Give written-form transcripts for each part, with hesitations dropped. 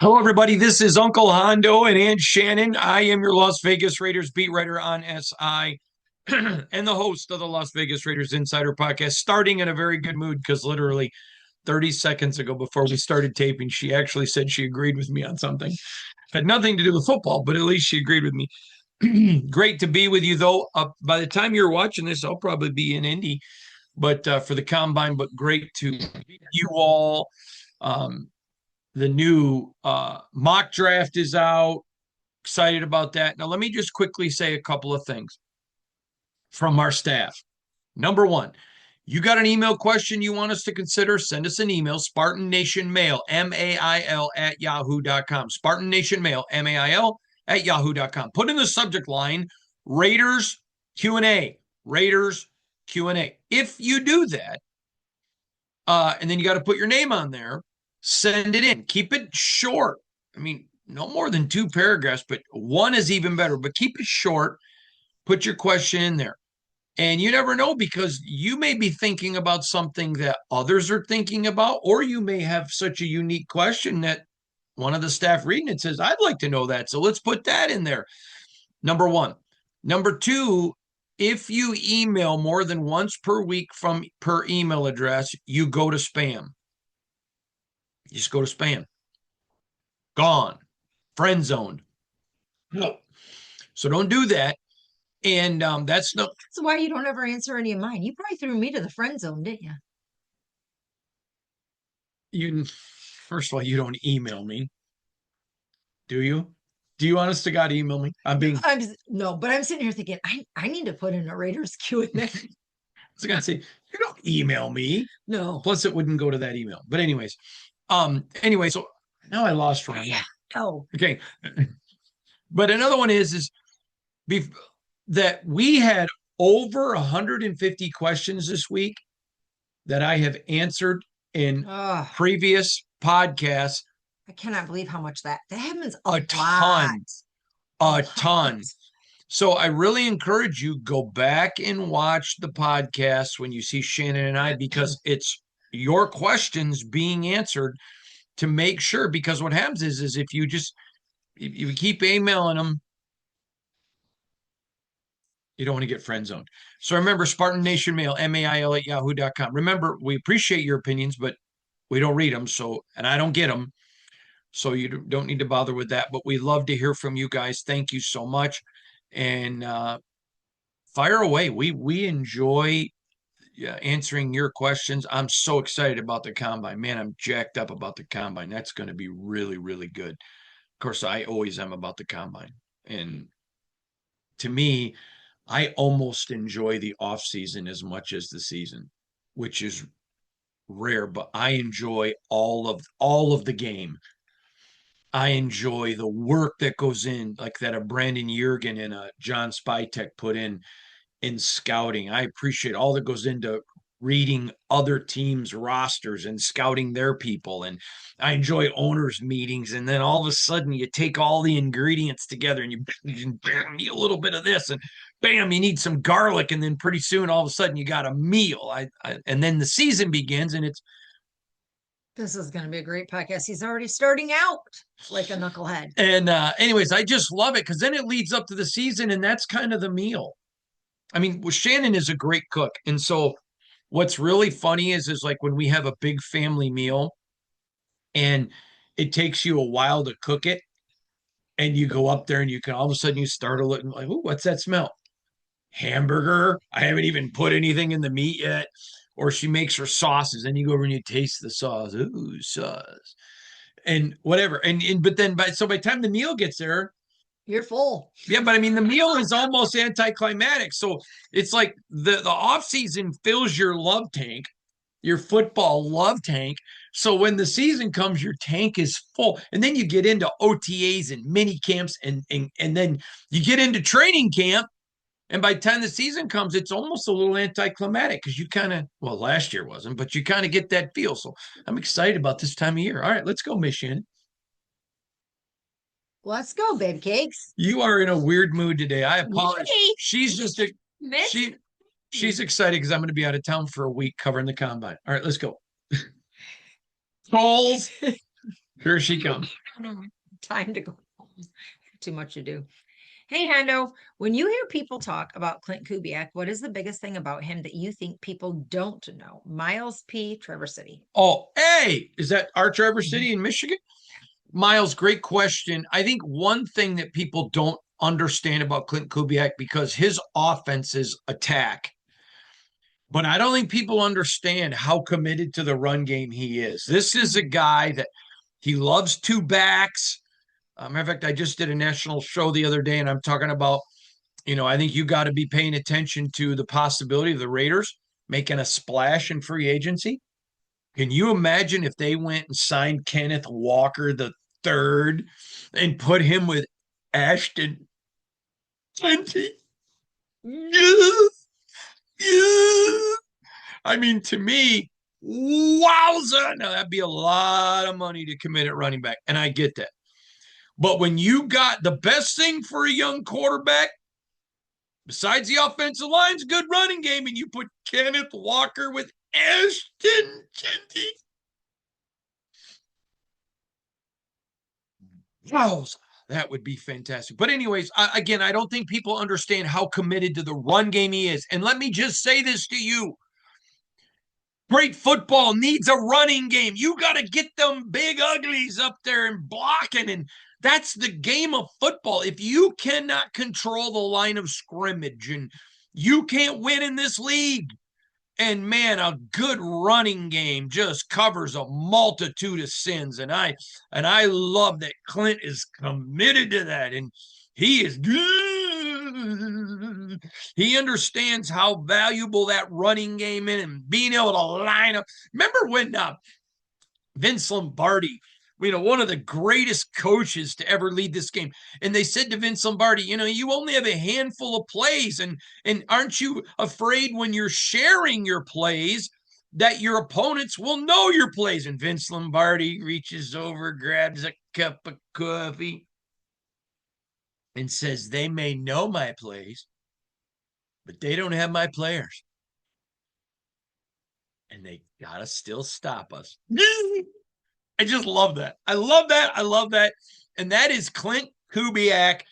Hello, everybody. This is Uncle Hondo and Aunt Shannon. I am your Las Vegas Raiders beat writer on SI and the host of the Las Vegas Raiders Insider Podcast, starting in a very good mood because literally 30 seconds ago before we started taping, she actually said she agreed with me on something. Had nothing to do with football, but at least she agreed with me. Great to be with you, though. By the time you're watching this, I'll probably be in Indy, but for the combine, but great to meet you all. Um, the new mock draft is out. Excited about that. Now, let me just quickly say a couple of things from our staff. Number one, you got an email question you want us to consider? Send us an email, Spartan Nation Mail, MAIL at yahoo.com. Spartan Nation Mail, MAIL at yahoo.com. Put in the subject line, Raiders Q&A. Raiders Q&A. If you do that, and then you got to put your name on there, send it in. Keep it short. I mean, no more than 2 paragraphs, but one is even better. But keep it short. Put your question in there. And you never know, because you may be thinking about something that others are thinking about, or you may have such a unique question that one of the staff reading it says, I'd like to know that. So let's put that in there. Number one. Number two, if you email more than once per week from per email address, you go to spam. You just go to spam. Gone. Friend zoned. No. So don't do that. And that's no. That's why you don't ever answer any of mine. You probably threw me to the friend zone, didn't you? You, first of all, you don't email me. Do you? Do you honest to God email me? No, but I'm sitting here thinking, I need to put in a Raiders Q&A. I was gonna say, you don't email me. No. Plus, it wouldn't go to that email. But anyways, so now I lost track. Yeah. Oh. Okay. But another one is that we had over 150 questions this week that I have answered in previous podcasts. I cannot believe how much that happens a ton. So I really encourage you, go back and watch the podcast when you see Shannon and I, because it's your questions being answered to make sure, because what happens is if you keep emailing them, you don't want to get friend zoned. So remember, Spartan Nation Mail, MAIL at yahoo.com. Remember, we appreciate your opinions, but we don't read them. And I don't get them. So you don't need to bother with that. But we love to hear from you guys. Thank you so much. And fire away. We enjoy answering your questions. I'm so excited about the combine. Man, I'm jacked up about the combine. That's going to be really, really good. Of course, I always am about the combine. And to me, I almost enjoy the off season as much as the season, which is rare, but I enjoy all of the game. I enjoy the work that goes in, like that a Brandon Jurgen and a John Spytek put in scouting. I appreciate all that goes into reading other teams' rosters and scouting their people. And I enjoy owners' meetings. And then all of a sudden you take all the ingredients together and you need a little bit of this, and bam, you need some garlic. And then pretty soon, all of a sudden, you got a meal. And then the season begins, and this is going to be a great podcast. He's already starting out like a knucklehead. And anyways, I just love it, because then it leads up to the season, and that's kind of the meal. I mean, well, Shannon is a great cook. And so what's really funny is like when we have a big family meal and it takes you a while to cook it, and you go up there and you can all of a sudden you start looking like, oh, what's that smell? Hamburger. I haven't even put anything in the meat yet. Or she makes her sauces, and you go over and you taste the sauce. Ooh, sauce. And whatever. But then by the time the meal gets there, you're full. Yeah, but I mean, the meal is almost anticlimactic. So it's like the off season fills your love tank, your football love tank. So when the season comes, your tank is full. And then you get into OTAs and mini camps, and then you get into training camp. And by the time the season comes, it's almost a little anticlimactic, because you kind of, well, last year wasn't, but you kind of get that feel. So I'm excited about this time of year. All right, let's go, Miss Shannon. Let's go, babe cakes. You are in a weird mood today. I apologize. Yay. She's just she's excited because I'm going to be out of town for a week covering the combine. All right, let's go. Calls. Here she comes. Time to go home. Too much to do. Hey, Hando, when you hear people talk about Klint Kubiak, what is the biggest thing about him that you think people don't know? Miles P. Traverse City. Oh, hey, is that our Traverse Mhm. City in Michigan? Miles, great question. I think one thing that people don't understand about Klint Kubiak because his offenses attack, but I don't think people understand how committed to the run game he is. This is a guy that he loves two backs. Matter of fact, I just did a national show the other day, and I'm talking about, I think you got to be paying attention to the possibility of the Raiders making a splash in free agency. Can you imagine if they went and signed Kenneth Walker the third and put him with Ashton Plenty? Yeah, yeah. I mean, to me, wowza. Now, that'd be a lot of money to commit at running back, and I get that. But when you got the best thing for a young quarterback, besides the offensive line's good running game, and you put Kenneth Walker with Ashton Plenty, wow, that would be fantastic. But anyways, again, I don't think people understand how committed to the run game he is. And let me just say this to you. Great football needs a running game. You got to get them big uglies up there and blocking. And that's the game of football. If you cannot control the line of scrimmage and you can't win in this league, and man, a good running game just covers a multitude of sins. And I love that Klint is committed to that. And he is good. He understands how valuable that running game is and being able to line up. Remember when Vince Lombardi, one of the greatest coaches to ever lead this game. And they said to Vince Lombardi, you only have a handful of plays. And aren't you afraid when you're sharing your plays that your opponents will know your plays? And Vince Lombardi reaches over, grabs a cup of coffee, and says, they may know my plays, but they don't have my players. And they got to still stop us. I just love that. I love that. I love that. And that is Klint Kubiak.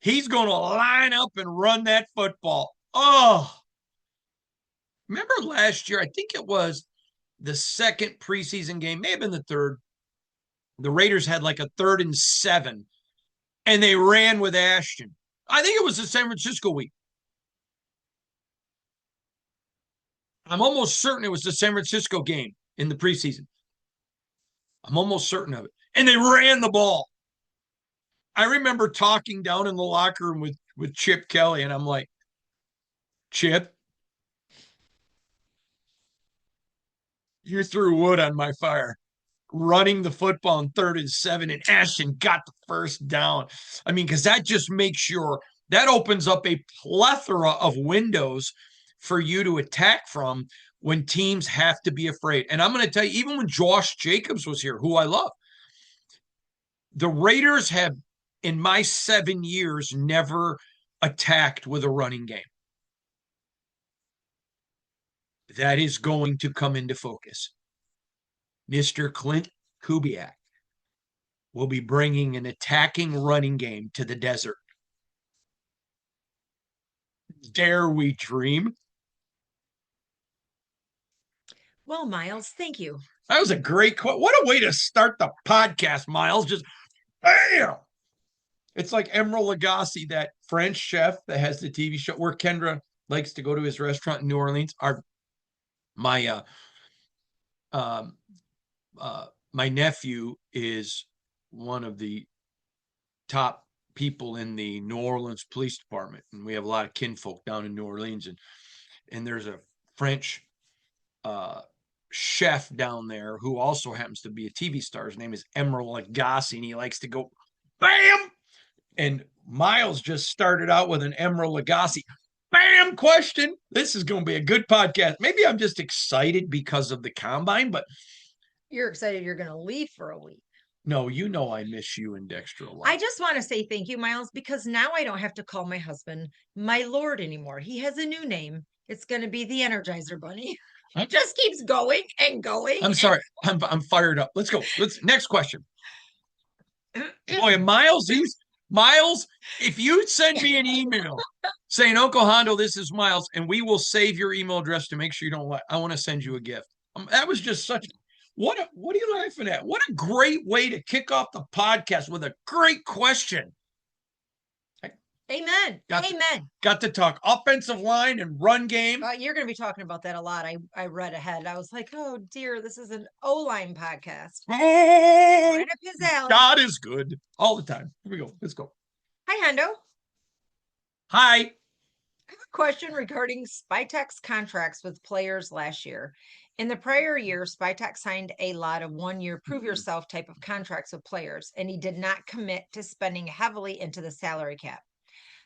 He's going to line up and run that football. Oh, remember last year? I think it was the second preseason game, may have been the third. The Raiders had like a 3rd and 7, and they ran with Ashton. I think it was the San Francisco week. I'm almost certain it was the San Francisco game in the preseason. I'm almost certain of it. And they ran the ball. I remember talking down in the locker room with Chip Kelly, and I'm like, Chip, you threw wood on my fire. Running the football in 3rd and 7, and Ashton got the first down. I mean, because that just makes that opens up a plethora of windows for you to attack from when teams have to be afraid. And I'm going to tell you, even when Josh Jacobs was here, who I love, the Raiders have, in my 7 years, never attacked with a running game. That is going to come into focus. Mr. Klint Kubiak will be bringing an attacking running game to the desert. Dare we dream? Well, Miles, thank you. That was a great quote. What a way to start the podcast, Miles. Just bam! It's like Emeril Lagasse, that French chef that has the TV show where Kendra likes to go to his restaurant in New Orleans. My nephew is one of the top people in the New Orleans Police Department, and we have a lot of kinfolk down in New Orleans, and there's a French chef down there who also happens to be a TV star. His name is Emeril Lagasse, and he likes to go bam. And Miles just started out with an Emeril Lagasse bam question. This is going to be a good podcast. Maybe I'm just excited because of the combine, but You're excited you're going to leave for a week. No, I miss you and Dexter a lot. I just want to say thank you, Miles, because now I don't have to call my husband my Lord anymore. He has a new name. It's going to be the Energizer Bunny. It just keeps going and going. I'm sorry. I'm fired up. Let's go. Next question. Boy, and Miles, if you send me an email saying, Uncle Hondo, this is Miles, and we will save your email address to make sure you don't lie. I want to send you a gift. That was just such what are you laughing at? What a great way to kick off the podcast with a great question. Amen. Amen. Got to talk offensive line and run game. You're going to be talking about that a lot. I read ahead. I was like, oh dear, this is an O-line podcast. Oh, right up his alley. God is good all the time. Here we go. Let's go. Hi, Hendo. Hi. I have a question regarding Spytek's contracts with players last year. In the prior year, Spytek signed a lot of one-year prove yourself type of contracts with players, and he did not commit to spending heavily into the salary cap.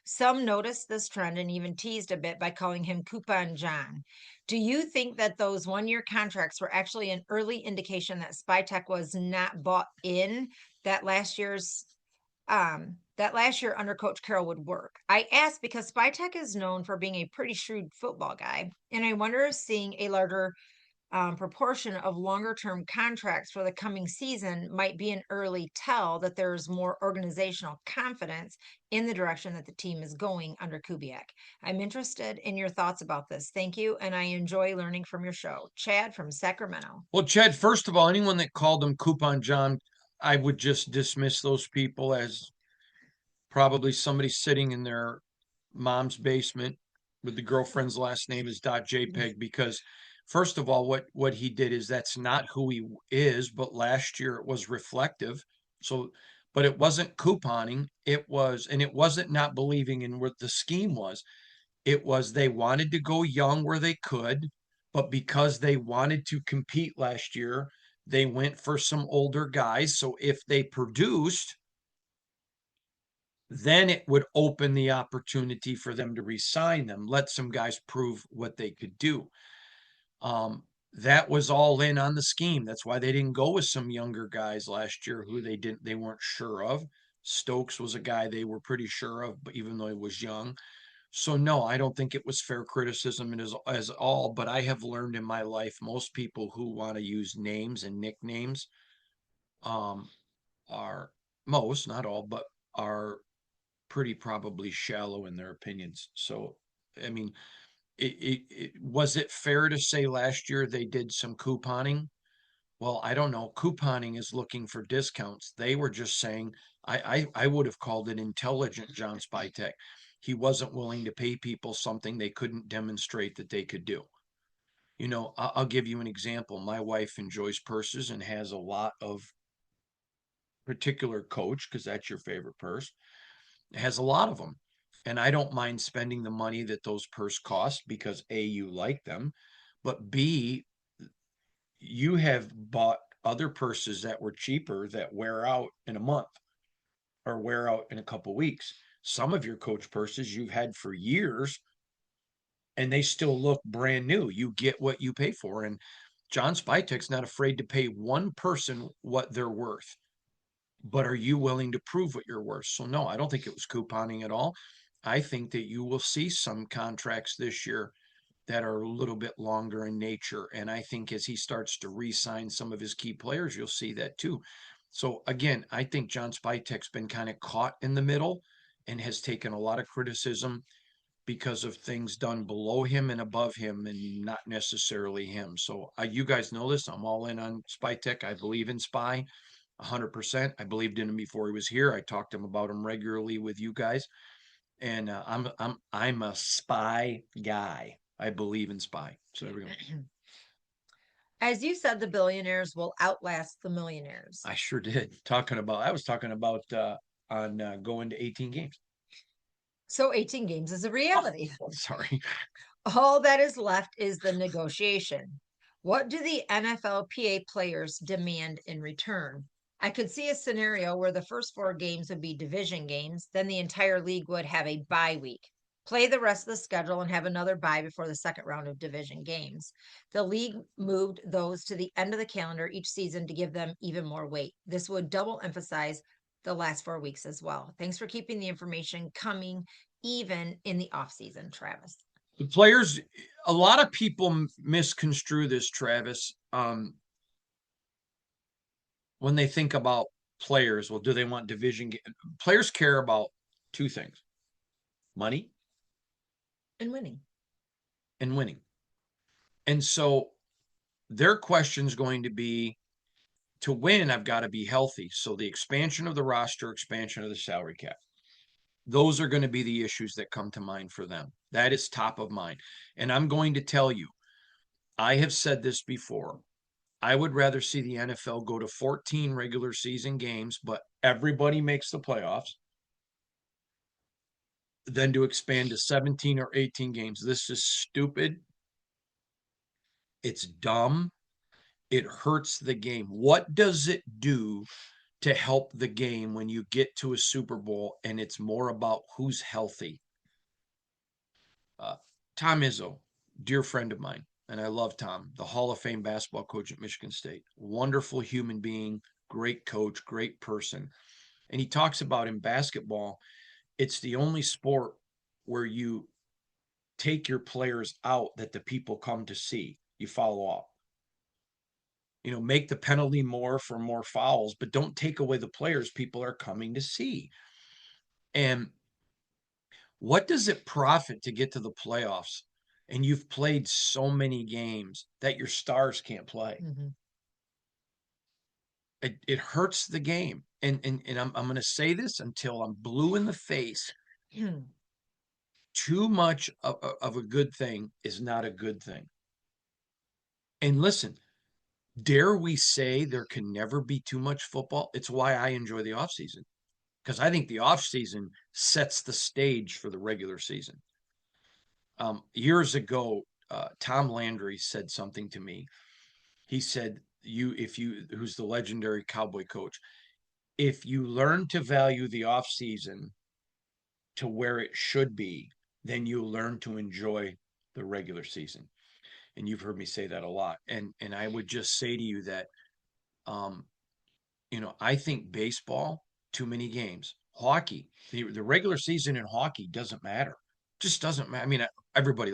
Some noticed this trend and even teased a bit by calling him Coupon John. Do you think that those one-year contracts were actually an early indication that Spytek was not bought in that last year under Coach Carroll would work? I ask because Spytek is known for being a pretty shrewd football guy, and I wonder if seeing a larger proportion of longer term contracts for the coming season might be an early tell that there's more organizational confidence in the direction that the team is going under Kubiak. I'm interested in your thoughts about this. Thank you. And I enjoy learning from your show. Chad from Sacramento. Well, Chad, first of all, anyone that called him Coupon John, I would just dismiss those people as probably somebody sitting in their mom's basement with the girlfriend's last name is .jpeg because first of all what he did is that's not who he is, but last year it was reflective. So but it wasn't couponing, it wasn't not believing in what the scheme was. It was they wanted to go young where they could, but because they wanted to compete last year, they went for some older guys. So if they produced, then it would open the opportunity for them to resign them, let some guys prove what they could do. That was all in on the scheme. That's why they didn't go with some younger guys last year who they weren't sure of. Stokes was a guy they were pretty sure of, but even though he was young. So no, I don't think it was fair criticism as all, but I have learned in my life most people who want to use names and nicknames are most, not all, but are pretty probably shallow in their opinions. So, I mean, was it fair to say last year they did some couponing? Well, I don't know. Couponing is looking for discounts. They were just saying, I would have called it intelligent, John Spytek. He wasn't willing to pay people something they couldn't demonstrate that they could do. You know, I'll give you an example. My wife enjoys purses and has a lot of particular Coach, because that's your favorite purse, has a lot of them. And I don't mind spending the money that those purse cost because A, you like them, but B, you have bought other purses that were cheaper that wear out in a month or wear out in a couple weeks. Some of your Coach purses you've had for years and they still look brand new. You get what you pay for. And John Spytek's not afraid to pay one person what they're worth. But are you willing to prove what you're worth? So no, I don't think it was couponing at all. I think that you will see some contracts this year that are a little bit longer in nature. And I think as he starts to re-sign some of his key players, you'll see that too. So again, I think John Spytek's been kind of caught in the middle and has taken a lot of criticism because of things done below him and above him and not necessarily him. So you guys know this. I'm all in on Spytek. I believe in Spy 100%. I believed in him before he was here. I talked to him about him regularly with you guys. And I'm a Spy guy. I believe in Spy. So there we go. As you said, the billionaires will outlast the millionaires. I sure did. I was talking about on going to 18 games. So 18 games is a reality. Oh, sorry. All that is left is the negotiation. What do the NFLPA players demand in return? I could see a scenario where the first 4 games would be division games, then the entire league would have a bye week, play the rest of the schedule, and have another bye before the second round of division games. The league moved those to the end of the calendar each season to give them even more weight. This would double emphasize the last 4 weeks as well. Thanks for keeping the information coming even in the off season, Travis. The players, a lot of people misconstrue this, Travis, when they think about players, well, do they want players care about two things: money And winning. and winning. And so their question is going to be, to win, I've got to be healthy. So the expansion of the roster, expansion of the salary cap, those are going to be the issues that come to mind for them. That is top of mind. And I'm going to tell you, I have said this before. I would rather see the NFL go to 14 regular season games, but everybody makes the playoffs, than to expand to 17 or 18 games. This is stupid. It's dumb. It hurts the game. What does it do to help the game when you get to a Super Bowl and it's more about who's healthy? Tom Izzo, dear friend of mine, and I love Tom, the Hall of Fame basketball coach at Michigan State, wonderful human being, great coach, great person. And he talks about in basketball, it's the only sport where you take your players out that the people come to see. You follow up. Make the penalty more for more fouls, but don't take away the players people are coming to see. And what does it profit to get to the playoffs and you've played so many games that your stars can't play? Mm-hmm. It hurts the game. And I'm going to say this until I'm blue in the face. Too much of a good thing is not a good thing. And listen, dare we say there can never be too much football? It's why I enjoy the offseason, because I think the offseason sets the stage for the regular season. Years ago, Tom Landry said something to me. He said, who's the legendary Cowboy coach, if you learn to value the offseason to where it should be, then you learn to enjoy the regular season. And you've heard me say that a lot. And I would just say to you that, I think baseball, too many games. Hockey, the regular season in hockey doesn't matter. Just doesn't matter. I mean, everybody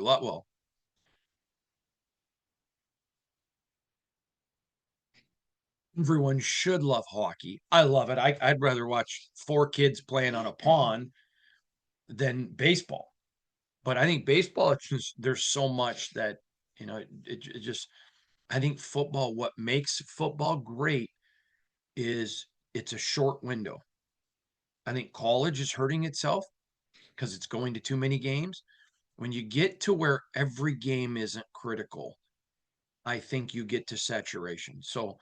everyone should love hockey. I love it. I'd rather watch four kids playing on a pond than baseball. But I think baseball, it's just, there's so much that, it just, I think football, what makes football great is it's a short window. I think college is hurting itself because it's going to too many games. When you get to where every game isn't critical, I think you get to saturation. So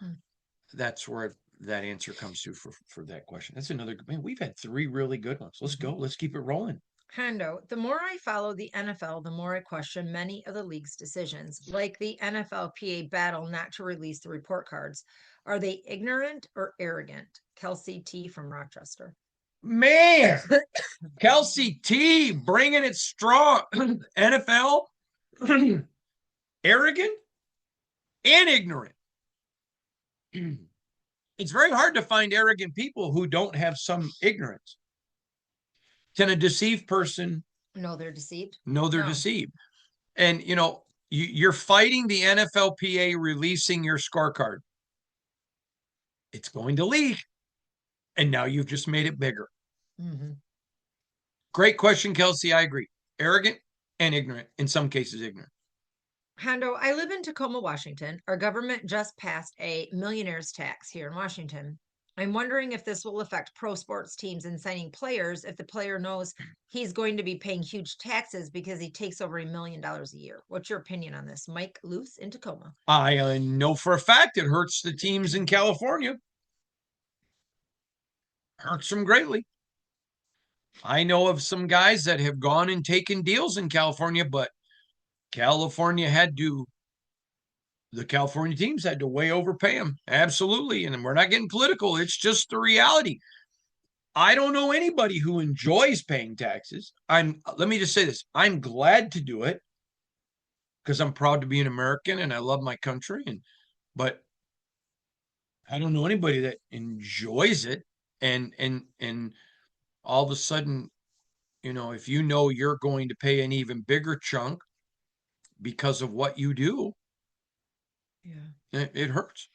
that's where that answer comes to for that question. That's another, man, we've had three really good ones. Let's go. Let's keep it rolling. Hondo, the more I follow the NFL, the more I question many of the league's decisions, like the NFLPA battle not to release the report cards. Are they ignorant or arrogant? Kelsey T from Rochester. Man, Kelsey T bringing it strong. NFL, arrogant and ignorant. It's very hard to find arrogant people who don't have some ignorance. Can a deceived person know they're deceived? know they're No. deceived? And, you're fighting the NFLPA releasing your scorecard. It's going to leak. And now you've just made it bigger. Mm-hmm. Great question, Kelsey. I agree. Arrogant and ignorant, in some cases, ignorant. Hondo, I live in Tacoma, Washington. Our government just passed a millionaire's tax here in Washington. I'm wondering if this will affect pro sports teams in signing players if the player knows he's going to be paying huge taxes because he takes over $1 million a year. What's your opinion on this? Mike Luce in Tacoma. I know for a fact it hurts the teams in California. Hurts them greatly. I know of some guys that have gone and taken deals in California, but California the California teams had to way overpay them. Absolutely. And we're not getting political. It's just the reality. I don't know anybody who enjoys paying taxes. Let me just say this. I'm glad to do it because I'm proud to be an American and I love my country. But I don't know anybody that enjoys it. And all of a sudden, if you're going to pay an even bigger chunk because of what you do, Yeah. It hurts.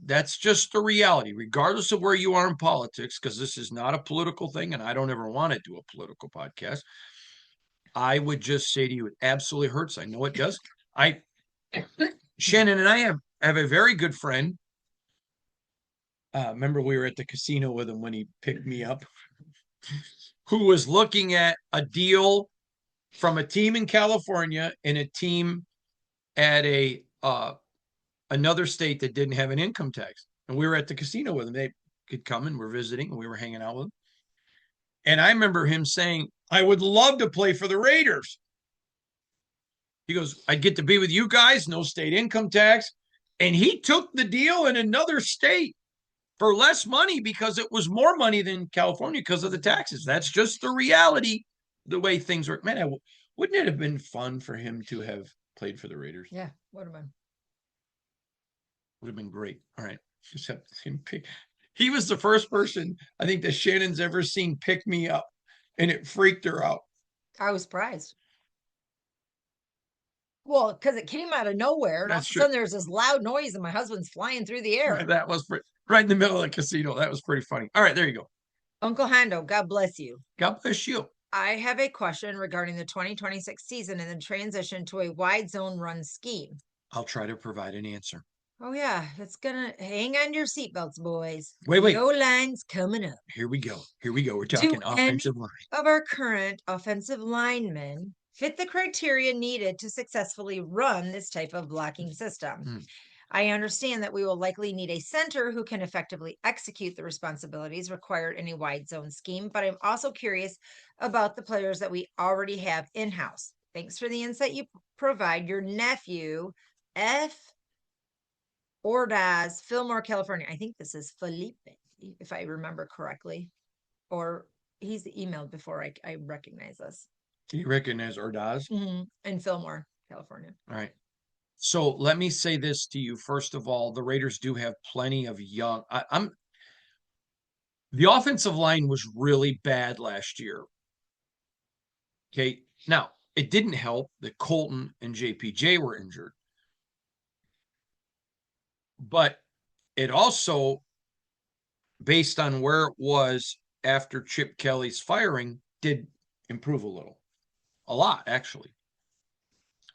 That's just the reality, regardless of where you are in politics, because this is not a political thing, and I don't ever want to do a political podcast. I would just say to you, it absolutely hurts. I know it does. I Shannon and I have a very good friend. Remember, we were at the casino with him when he picked me up, who was looking at a deal from a team in California and a team at a another state that didn't have an income tax. And we were at the casino with them. They could come and we're visiting and we were hanging out with them. And I remember him saying, I would love to play for the Raiders. He goes, I'd get to be with you guys, no state income tax. And he took the deal in another state for less money because it was more money than California because of the taxes. That's just the reality, the way things work. Man, wouldn't it have been fun for him to have played for the Raiders? Yeah. Would have been. Would have been great. All right. Just have him pick. He was the first person I think that Shannon's ever seen pick me up, and it freaked her out. I was surprised. Well, because it came out of nowhere, and all of That's a true. sudden there's this loud noise, and my husband's flying through the air. That was right in the middle of the casino. That was pretty funny. All right, there you go. Uncle Hando, God bless you. God bless you. I have a question regarding the 2026 season and the transition to a wide zone run scheme. I'll try to provide an answer. Oh yeah, it's gonna hang on your seatbelts, boys. Wait. No lines coming up. Here we go. We're talking offensive line. Of our current offensive linemen fit the criteria needed to successfully run this type of blocking system. I understand that we will likely need a center who can effectively execute the responsibilities required in a wide zone scheme, but I'm also curious about the players that we already have in-house. Thanks for the insight you provide. Your nephew, F. Ordaz, Fillmore, California. I think this is Felipe, if I remember correctly. Or he's emailed before I recognize this. Can you recognize Ordaz? In Fillmore, California. All right. So let me say this to you. First of all, the Raiders do have plenty of young. The offensive line was really bad last year. Okay. Now, it didn't help that Colton and JPJ were injured. But it also, based on where it was after Chip Kelly's firing, did improve a little. A lot, actually.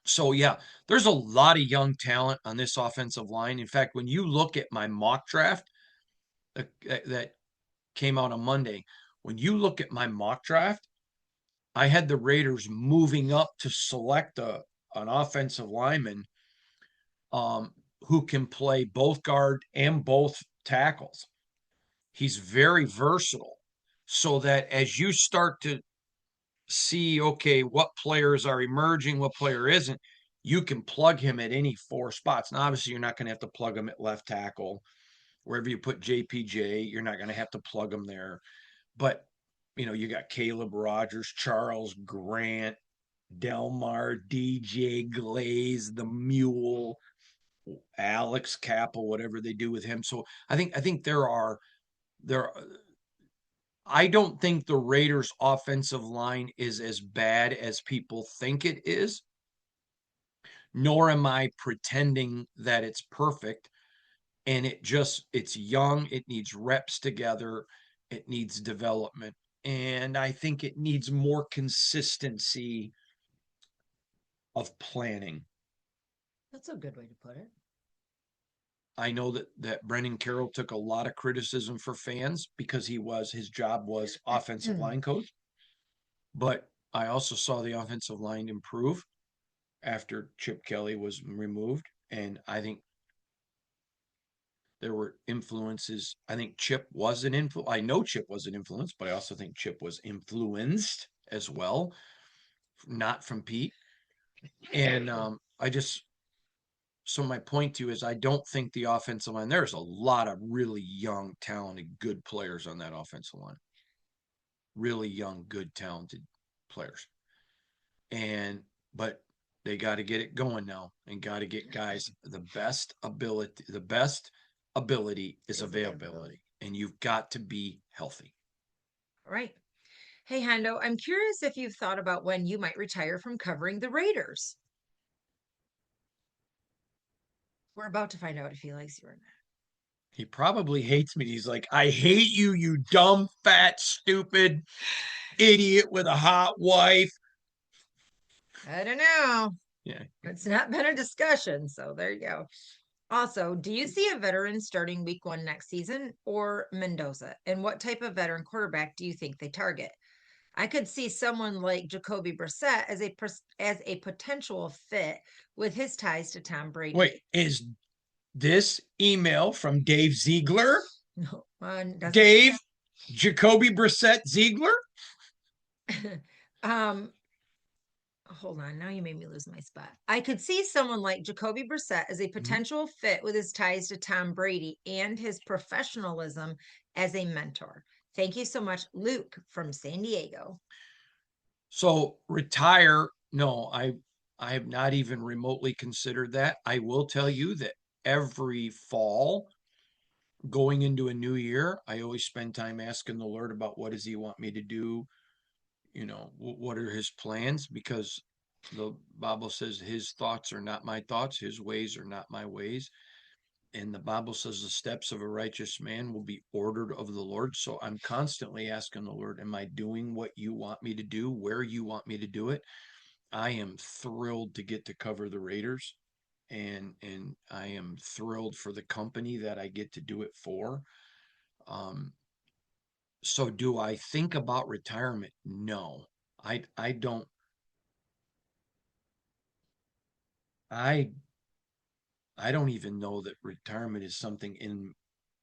So, yeah, there's a lot of young talent on this offensive line. In fact, when you look at my mock draft that came out on Monday, when you look at my mock draft, I had the Raiders moving up to select an offensive lineman who can play both guard and both tackles. He's very versatile, so that as you start to see, okay, what players are emerging, what player isn't, you can plug him at any four spots. Now, obviously, you're not going to have to plug him at left tackle. Wherever you put JPJ, you're not going to have to plug him there. But, you got Caleb Rogers, Charles Grant, Delmar, DJ Glaze, the Mule, Alex Capel, whatever they do with him. So I think there are I don't think the Raiders offensive line is as bad as people think it is, nor am I pretending that it's perfect. And it's young, it needs reps together, it needs development. And I think it needs more consistency of planning. That's a good way to put it. I know that Brendan Carroll took a lot of criticism for fans because his job was offensive line coach. But I also saw the offensive line improve after Chip Kelly was removed. And I think there were influences. I think Chip was an influence. I know Chip was an influence, but I also think Chip was influenced as well, not from Pete. And so my point to you is I don't think the offensive line, there's a lot of really young, talented, good players on that offensive line. Really young, good, talented players. But they got to get it going now and got to get guys the best ability is availability, and you've got to be healthy. All right. Hey, Hando, I'm curious if you've thought about when you might retire from covering the Raiders. We're about to find out if he likes you or He probably hates me. He's like, I hate you, you dumb, fat, stupid idiot with a hot wife. not. I don't know. Yeah. It's not been a discussion, so there you go. Also, do you see a veteran starting week 1 next season or Mendoza? And what type of veteran quarterback do you think they target? I could see someone like Jacoby Brissett as a potential fit with his ties to Tom Brady. Wait, is this email from Dave Ziegler? No, Dave Jacoby Brissett Ziegler? um, hold on. Now you made me lose my spot. I could see someone like Jacoby Brissett as a potential fit with his ties to Tom Brady and his professionalism as a mentor. Thank you so much, Luke from San Diego. So retire. No, I have not even remotely considered that. I will tell you that every fall going into a new year, I always spend time asking the Lord about what does he want me to do? You know, what are his plans? Because the Bible says his thoughts are not my thoughts, his ways are not my ways. And the Bible says the steps of a righteous man will be ordered of the Lord. So I'm constantly asking the Lord, am I doing what you want me to do, where you want me to do it? I am thrilled to get to cover the Raiders, and I am thrilled for the company that I get to do it for. Um, so do I think about retirement? No. I don't I I don't even know that retirement is something in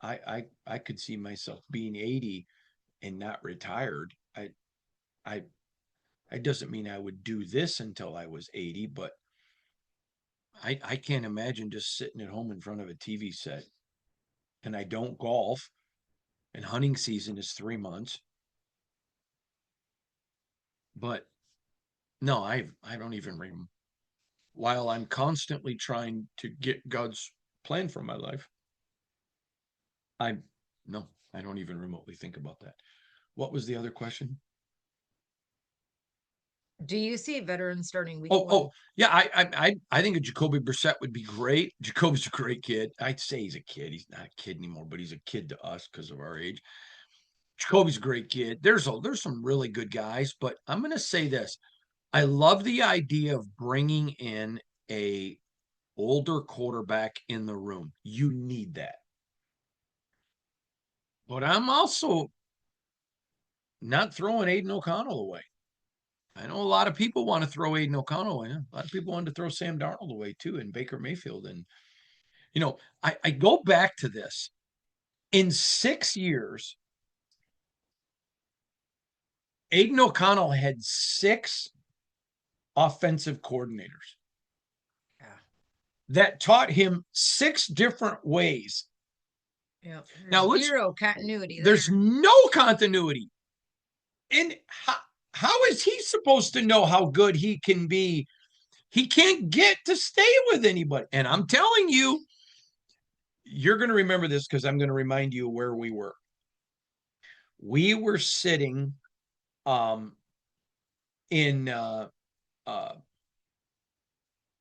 I could see myself being 80 and not retired. I it doesn't mean I would do this until I was 80, but I can't imagine just sitting at home in front of a TV set. And I don't golf, and hunting season is 3 months. But no, I don't even while I'm constantly trying to get God's plan for my life, I no, I don't even remotely think about that. What was the other question? Do you see veterans starting week Oh, 1? oh, yeah, I think a Jacoby Brissett would be great. Jacoby's a great kid. I'd say he's a kid. He's not a kid anymore, but he's a kid to us because of our age. Jacoby's a great kid. There's some really good guys, but I'm gonna say this. I love the idea of bringing in a older quarterback in the room. You need that. But I'm also not throwing Aiden O'Connell away. I know a lot of people want to throw Aiden O'Connell away. A lot of people wanted to throw Sam Darnold away too, and Baker Mayfield. And I go back to this. In 6 years, Aiden O'Connell had six offensive coordinators Yeah. that taught him six different ways. Yeah. Now Zero continuity. There's no continuity. And how is he supposed to know how good he can be? He can't get to stay with anybody. And I'm telling you, you're going to remember this because I'm going to remind you where we were. We were sitting in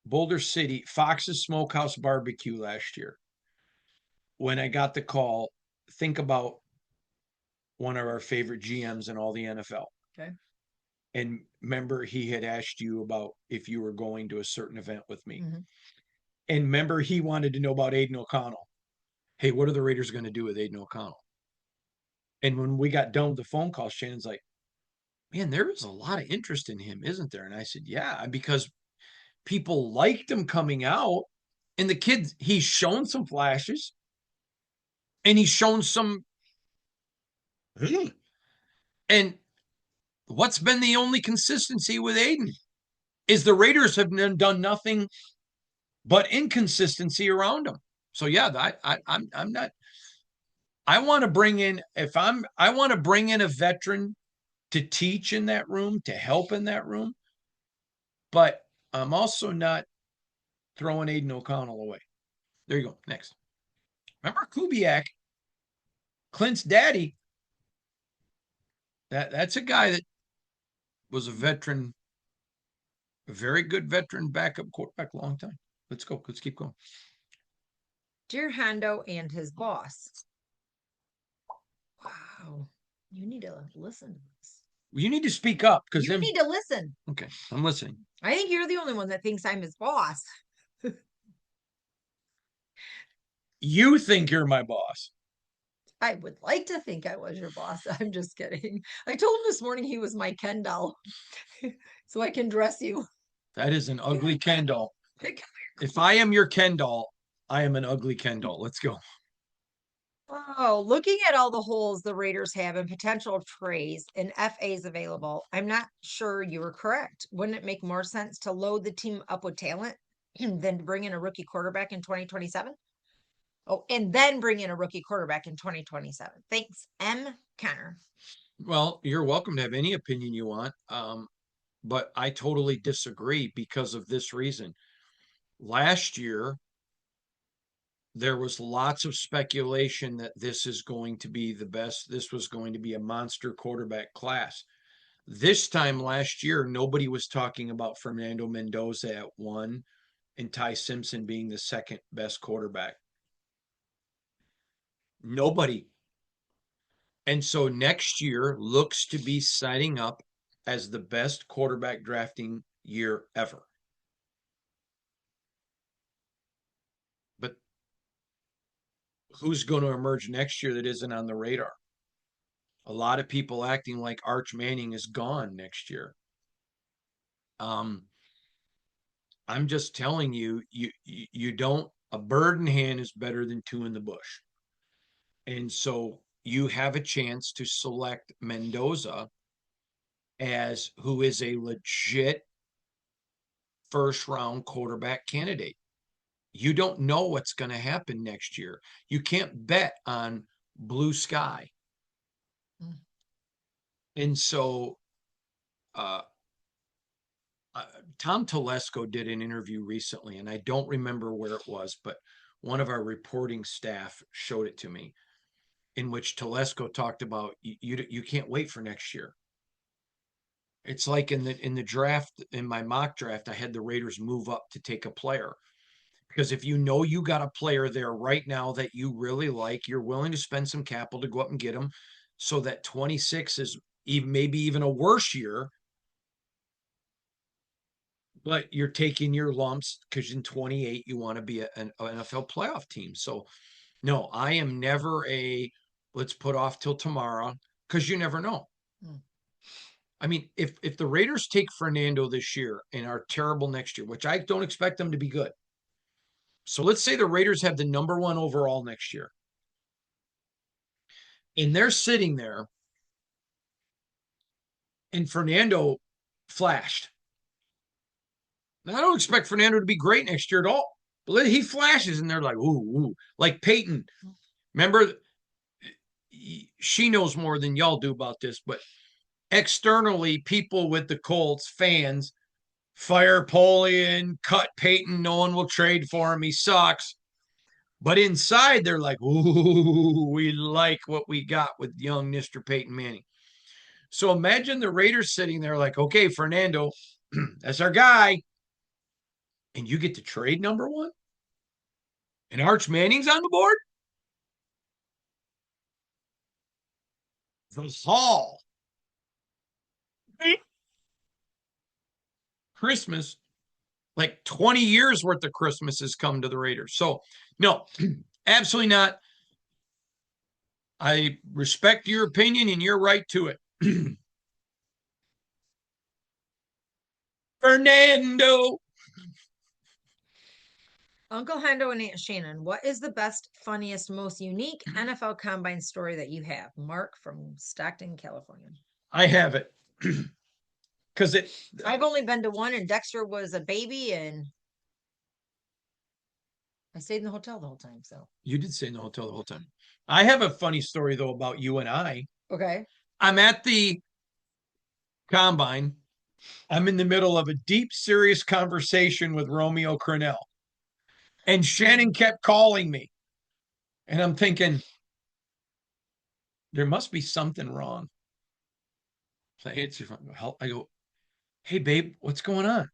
Boulder City, Fox's Smokehouse Barbecue last year. When I got the call, think about one of our favorite GMs in all the NFL. Okay. And remember, he had asked you about if you were going to a certain event with me. Mm-hmm. And remember, he wanted to know about Aiden O'Connell. Hey, what are the Raiders going to do with Aiden O'Connell? And when we got done with the phone call, Shannon's like, man, there is a lot of interest in him, isn't there? And I said, yeah, because people liked him coming out. And the kid, he's shown some flashes and he's shown some. And what's been the only consistency with Aiden is the Raiders have done nothing but inconsistency around him. So yeah, I'm not. I want to bring in I want to bring in a veteran to teach in that room, to help in that room, but I'm also not throwing Aiden O'Connell away. There you go. Next. Remember Kubiak, Klint's daddy? That's a guy that was a veteran, a very good veteran backup quarterback, long time. Let's go. Let's keep going. Dear Hondo and his boss. Wow. You need to listen to this. You need to speak up because You then. need to listen. Okay, I'm listening. I think you're the only one that thinks I'm his boss. You think you're my boss. I would like to think I was your boss. I'm just kidding. I told him this morning he was my Ken doll, so I can dress you. That is an ugly Ken doll. If I am your Ken doll, I am an ugly Ken doll. Let's go. Oh, looking at all the holes the Raiders have in potential trades and FAs available, I'm not sure you were correct. Wouldn't it make more sense to load the team up with talent than to bring in a rookie quarterback in 2027? Oh, and then bring in a rookie quarterback in 2027. Thanks, M. Connor. Well, you're welcome to have any opinion you want, but I totally disagree because of this reason. Last year, there was lots of speculation that this is going to be the best. This was going to be a monster quarterback class. This time last year, nobody was talking about Fernando Mendoza at one and Ty Simpson being the second best quarterback. Nobody. And so next year looks to be setting up as the best quarterback drafting year ever. But who's going to emerge next year that isn't on the radar? A lot of people acting like Arch Manning is gone next year. I'm just telling you, you don't. A bird in hand is better than two in the bush, and so you have a chance to select Mendoza as who is a legit first round quarterback candidate. You don't know what's going to happen next year. You can't bet on blue sky. And so uh, Tom Telesco did an interview recently, and I don't remember where it was, but one of our reporting staff showed it to me, in which Telesco talked about you can't wait for next year. It's like in the draft, in my mock draft, I had the Raiders move up to take a player. Because if you know you got a player there right now that you really like, you're willing to spend some capital to go up and get them so that 26 is even maybe even a worse year, but you're taking your lumps because in 28 you want to be an NFL playoff team. So no, I am never a let's put off till tomorrow because you never know. I mean, if the Raiders take Fernando this year and are terrible next year, which I don't expect them to be good. So let's say the Raiders have the number one overall next year. And they're sitting there and Fernando flashed. Now, I don't expect Fernando to be great next year at all. But he flashes and they're like, ooh. Like Peyton. Remember, she knows more than y'all do about this, but externally, people with the Colts, fans, fire Polian, cut Peyton. No one will trade for him. He sucks. But inside, they're like, ooh, we like what we got with young Mr. Peyton Manning. So imagine the Raiders sitting there like, okay, Fernando, that's our guy. And you get to trade number one? And Arch Manning's on the board? The Hall. Christmas, like 20 years worth of Christmas has come to the Raiders. So, no, absolutely not. I respect your opinion and you're right to it. Fernando. Uncle Hendo and Aunt Shannon, what is the best, funniest, most unique NFL Combine story that you have? Mark from Stockton, California. I have it. Because I've only been to one, and Dexter was a baby, and I stayed in the hotel the whole time. So you did stay in the hotel the whole time. I have a funny story, though, about you and I. okay. I'm at the combine. I'm in the middle of a deep, serious conversation with Romeo Crennel. And Shannon kept calling me. And I'm thinking, there must be something wrong. So I go, hey, babe, what's going on?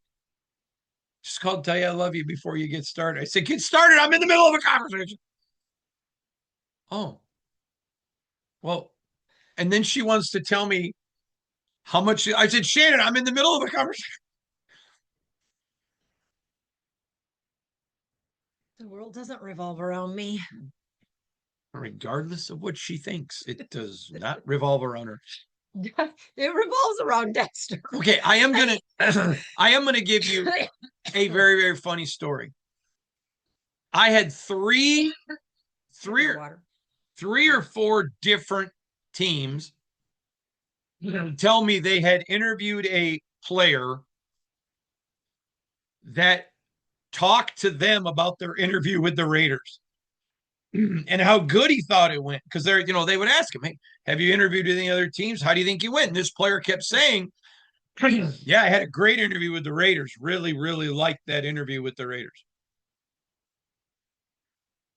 Just called to tell you I love you before you get started. I said, get started. I'm in the middle of a conversation. Oh, well. And then she wants to tell me how much. I said, Shannon, I'm in the middle of a conversation. The world doesn't revolve around me. Regardless of what she thinks, it does not revolve around her. It revolves around Dexter. Okay, I am gonna give you a very, very funny story. I had three or four different teams tell me they had interviewed a player that talked to them about their interview with the Raiders and how good he thought it went. Because they would ask him, hey, have you interviewed any other teams? How do you think you went? And this player kept saying, yeah, I had a great interview with the Raiders. Really, really liked that interview with the Raiders.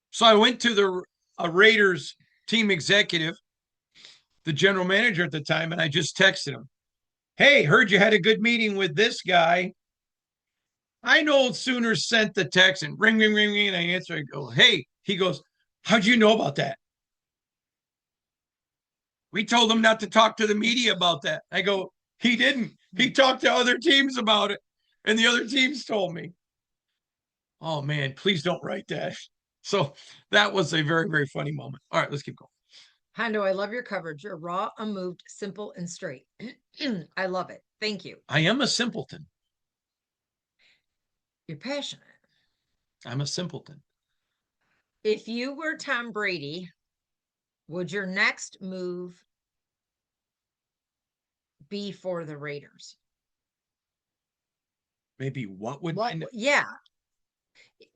So I went to a Raiders team executive, the general manager at the time, and I just texted him, hey, heard you had a good meeting with this guy. I no sooner sent the text and ring, ring, ring, ring, and I answer. I go, hey, he goes, how'd you know about that? We told him not to talk to the media about that. I go, he didn't. He talked to other teams about it, and the other teams told me. Oh, man, please don't write that. So that was a very, very funny moment. All right, let's keep going. Hondo, I love your coverage. You're raw, unmoved, simple, and straight. I love it. Thank you. I am a simpleton. You're passionate. I'm a simpleton. If you were Tom Brady, would your next move be for the Raiders? Maybe what would Yeah.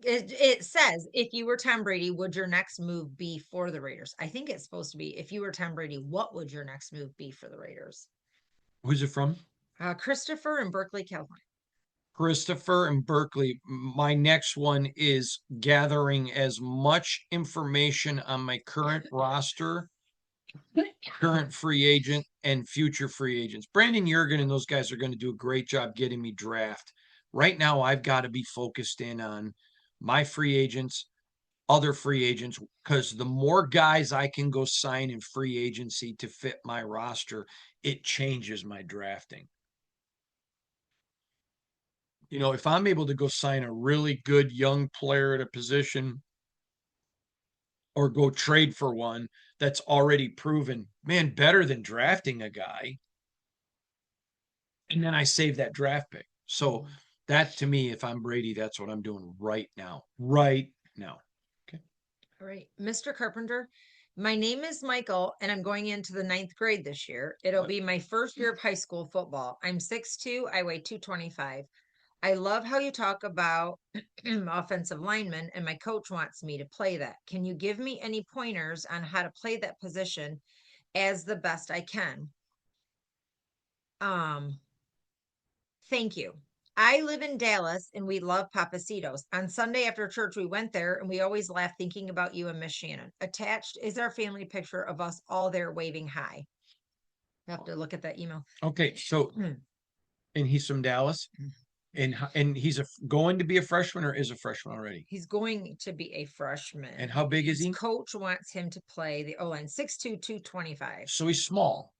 It says, if you were Tom Brady, would your next move be for the Raiders? I think it's supposed to be, if you were Tom Brady, what would your next move be for the Raiders? Who's it from? Christopher in Berkeley, California. Christopher and Berkeley. My next one is gathering as much information on my current roster, current free agent, and future free agents. Brandon Jurgen and those guys are going to do a great job getting me draft. Right now, I've got to be focused in on my free agents, other free agents, because the more guys I can go sign in free agency to fit my roster, it changes my drafting. If I'm able to go sign a really good young player at a position or go trade for one that's already proven, man, better than drafting a guy. And then I save that draft pick. So that to me, if I'm Brady, that's what I'm doing right now. Right now. Okay. All right. Mr. Carpenter, my name is Michael, and I'm going into the 9th grade this year. It'll be my first year of high school football. I'm 6'2", I weigh 225. I love how you talk about offensive linemen, and my coach wants me to play that. Can you give me any pointers on how to play that position as the best I can? Thank you. I live in Dallas and we love Papacitos. On Sunday after church, we went there and we always laugh thinking about you and Miss Shannon. Attached is our family picture of us all there waving hi. I have to look at that email. Okay. So, and he's from Dallas. And he's going to be a freshman or is a freshman already? He's going to be a freshman. And how big is he? His coach wants him to play the O-line, 6'2", 225. So he's small.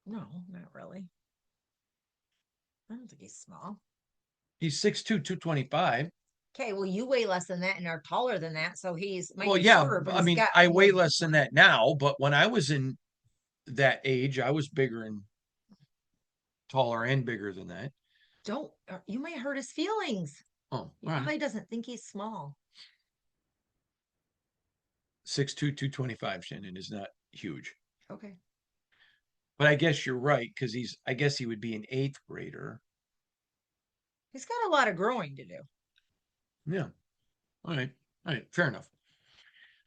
No, not really. I don't think he's small. He's 6'2", 225. Okay, well, you weigh less than that and are taller than that, so he's well, yeah. I mean, I weigh less than that now, but when I was in that age, I was bigger and taller and bigger than that. You might hurt his feelings. Oh, he probably doesn't think he's small. 6'2", 225, Shannon, is not huge. Okay. But I guess you're right, because I guess he would be an 8th grader. He's got a lot of growing to do. Yeah. All right. Fair enough.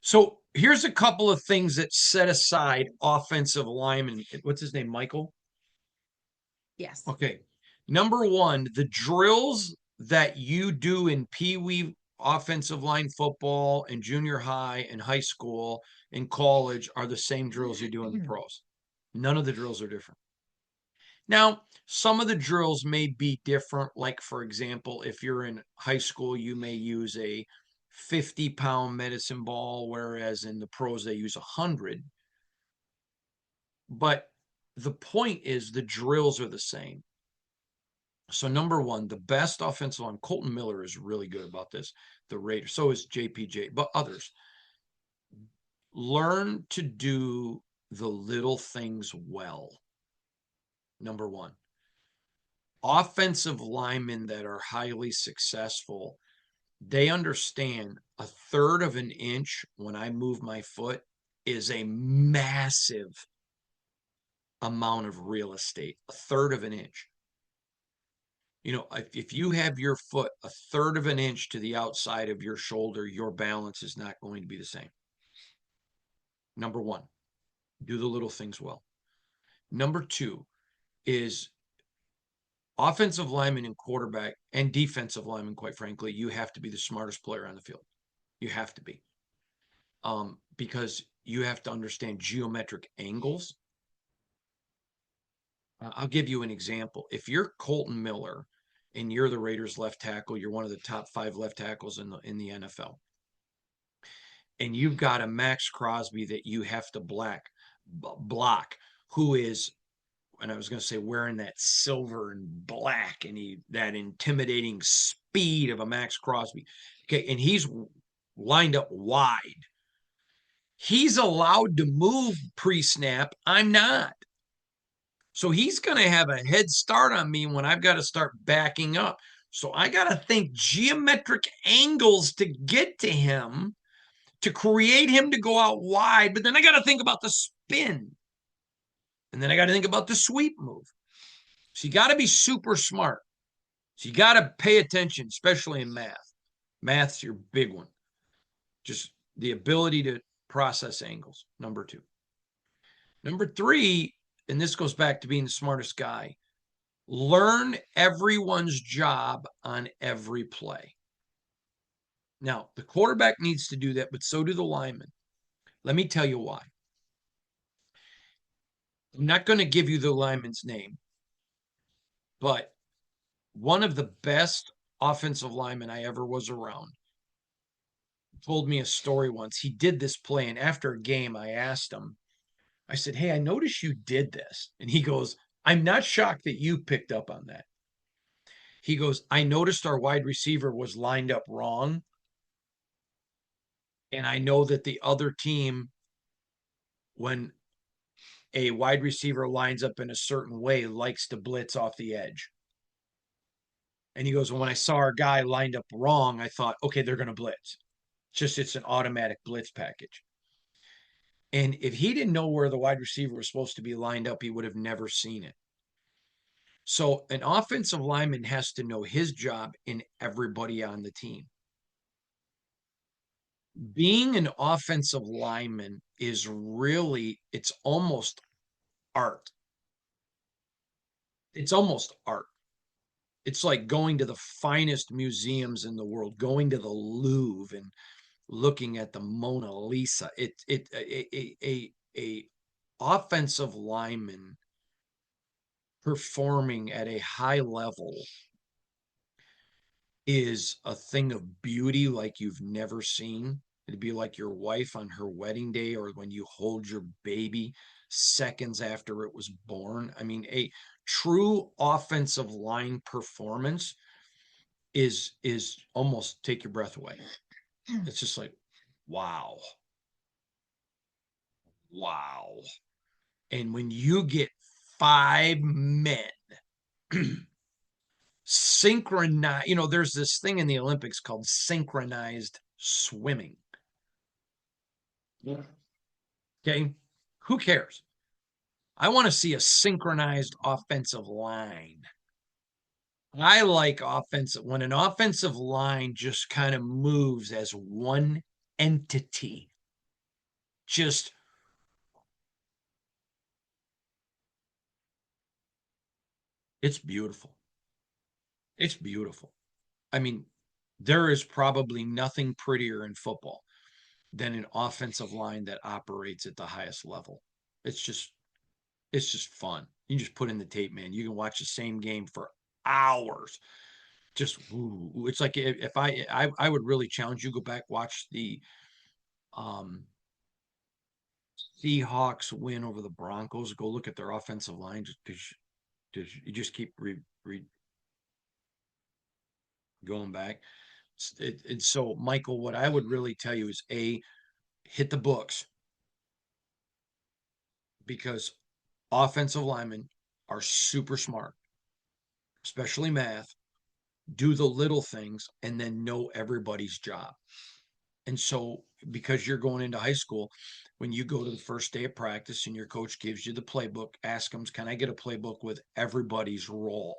So here's a couple of things that set aside offensive linemen. What's his name? Michael? Yes. Okay. Number one, the drills that you do in Pee Wee offensive line football and junior high and high school and college are the same drills you do in the pros. None of the drills are different. Now, some of the drills may be different. Like, for example, if you're in high school, you may use a 50-pound medicine ball, whereas in the pros, they use 100. But the point is the drills are the same. So, number one, the best offensive line, Colton Miller is really good about this. The Raiders, so is JPJ, but others. Learn to do the little things well. Number one, offensive linemen that are highly successful, they understand a third of an inch when I move my foot is a massive amount of real estate, a third of an inch. You know, if you have your foot a third of an inch to the outside of your shoulder, your balance is not going to be the same. Number one, do the little things well. Number two is offensive lineman and quarterback and defensive lineman, quite frankly, you have to be the smartest player on the field. You have to be. Because you have to understand geometric angles. I'll give you an example. If you're Colton Miller and you're the Raiders left tackle, you're one of the top 5 left tackles in the NFL. And you've got a Max Crosby that you have to block, who is, and I was going to say wearing that silver and black and that intimidating speed of a Max Crosby. Okay, and he's lined up wide. He's allowed to move pre-snap. I'm not. So he's going to have a head start on me when I've got to start backing up. So I got to think geometric angles to get to him, to create him to go out wide. But then I got to think about the spin. And then I got to think about the sweep move. So you got to be super smart. So you got to pay attention, especially in math. Math's your big one. Just the ability to process angles, number 2. Number 3, and this goes back to being the smartest guy, learn everyone's job on every play. Now, the quarterback needs to do that, but so do the linemen. Let me tell you why. I'm not going to give you the lineman's name, but one of the best offensive linemen I ever was around told me a story once. He did this play, and after a game, I asked him, I said, "Hey, I noticed you did this." And he goes, "I'm not shocked that you picked up on that." He goes, "I noticed our wide receiver was lined up wrong. And I know that the other team, when a wide receiver lines up in a certain way, likes to blitz off the edge." And he goes, "Well, when I saw our guy lined up wrong, I thought, okay, they're going to blitz. It's an automatic blitz package." And if he didn't know where the wide receiver was supposed to be lined up, he would have never seen it. So an offensive lineman has to know his job and everybody on the team. Being an offensive lineman is really, it's almost art. It's almost art. It's like going to the finest museums in the world, going to the Louvre and looking at the Mona Lisa. A offensive lineman performing at a high level is a thing of beauty like you've never seen. It'd be like your wife on her wedding day, or when you hold your baby seconds after it was born. I mean, a true offensive line performance is almost take your breath away. It's just like, wow. Wow. And when you get 5 men synchronized, there's this thing in the Olympics called synchronized swimming. Yeah. Okay. Who cares? I want to see a synchronized offensive line. I like when an offensive line just kind of moves as one entity. Just it's beautiful. It's beautiful. I mean, there is probably nothing prettier in football than an offensive line that operates at the highest level. It's just It's just fun. You just put in the tape, man. You can watch the same game for hours. Just ooh, it's like if I would really challenge you go back watch the um Seahawks win over the Broncos. Go look at their offensive line just because you just keep going back. So, Michael, what I would really tell you is hit the books because offensive linemen are super smart, especially math. Do the little things and then know everybody's job. And so, because you're going into high school, when you go to the first day of practice and your coach gives you the playbook, ask them, can I get a playbook with everybody's role?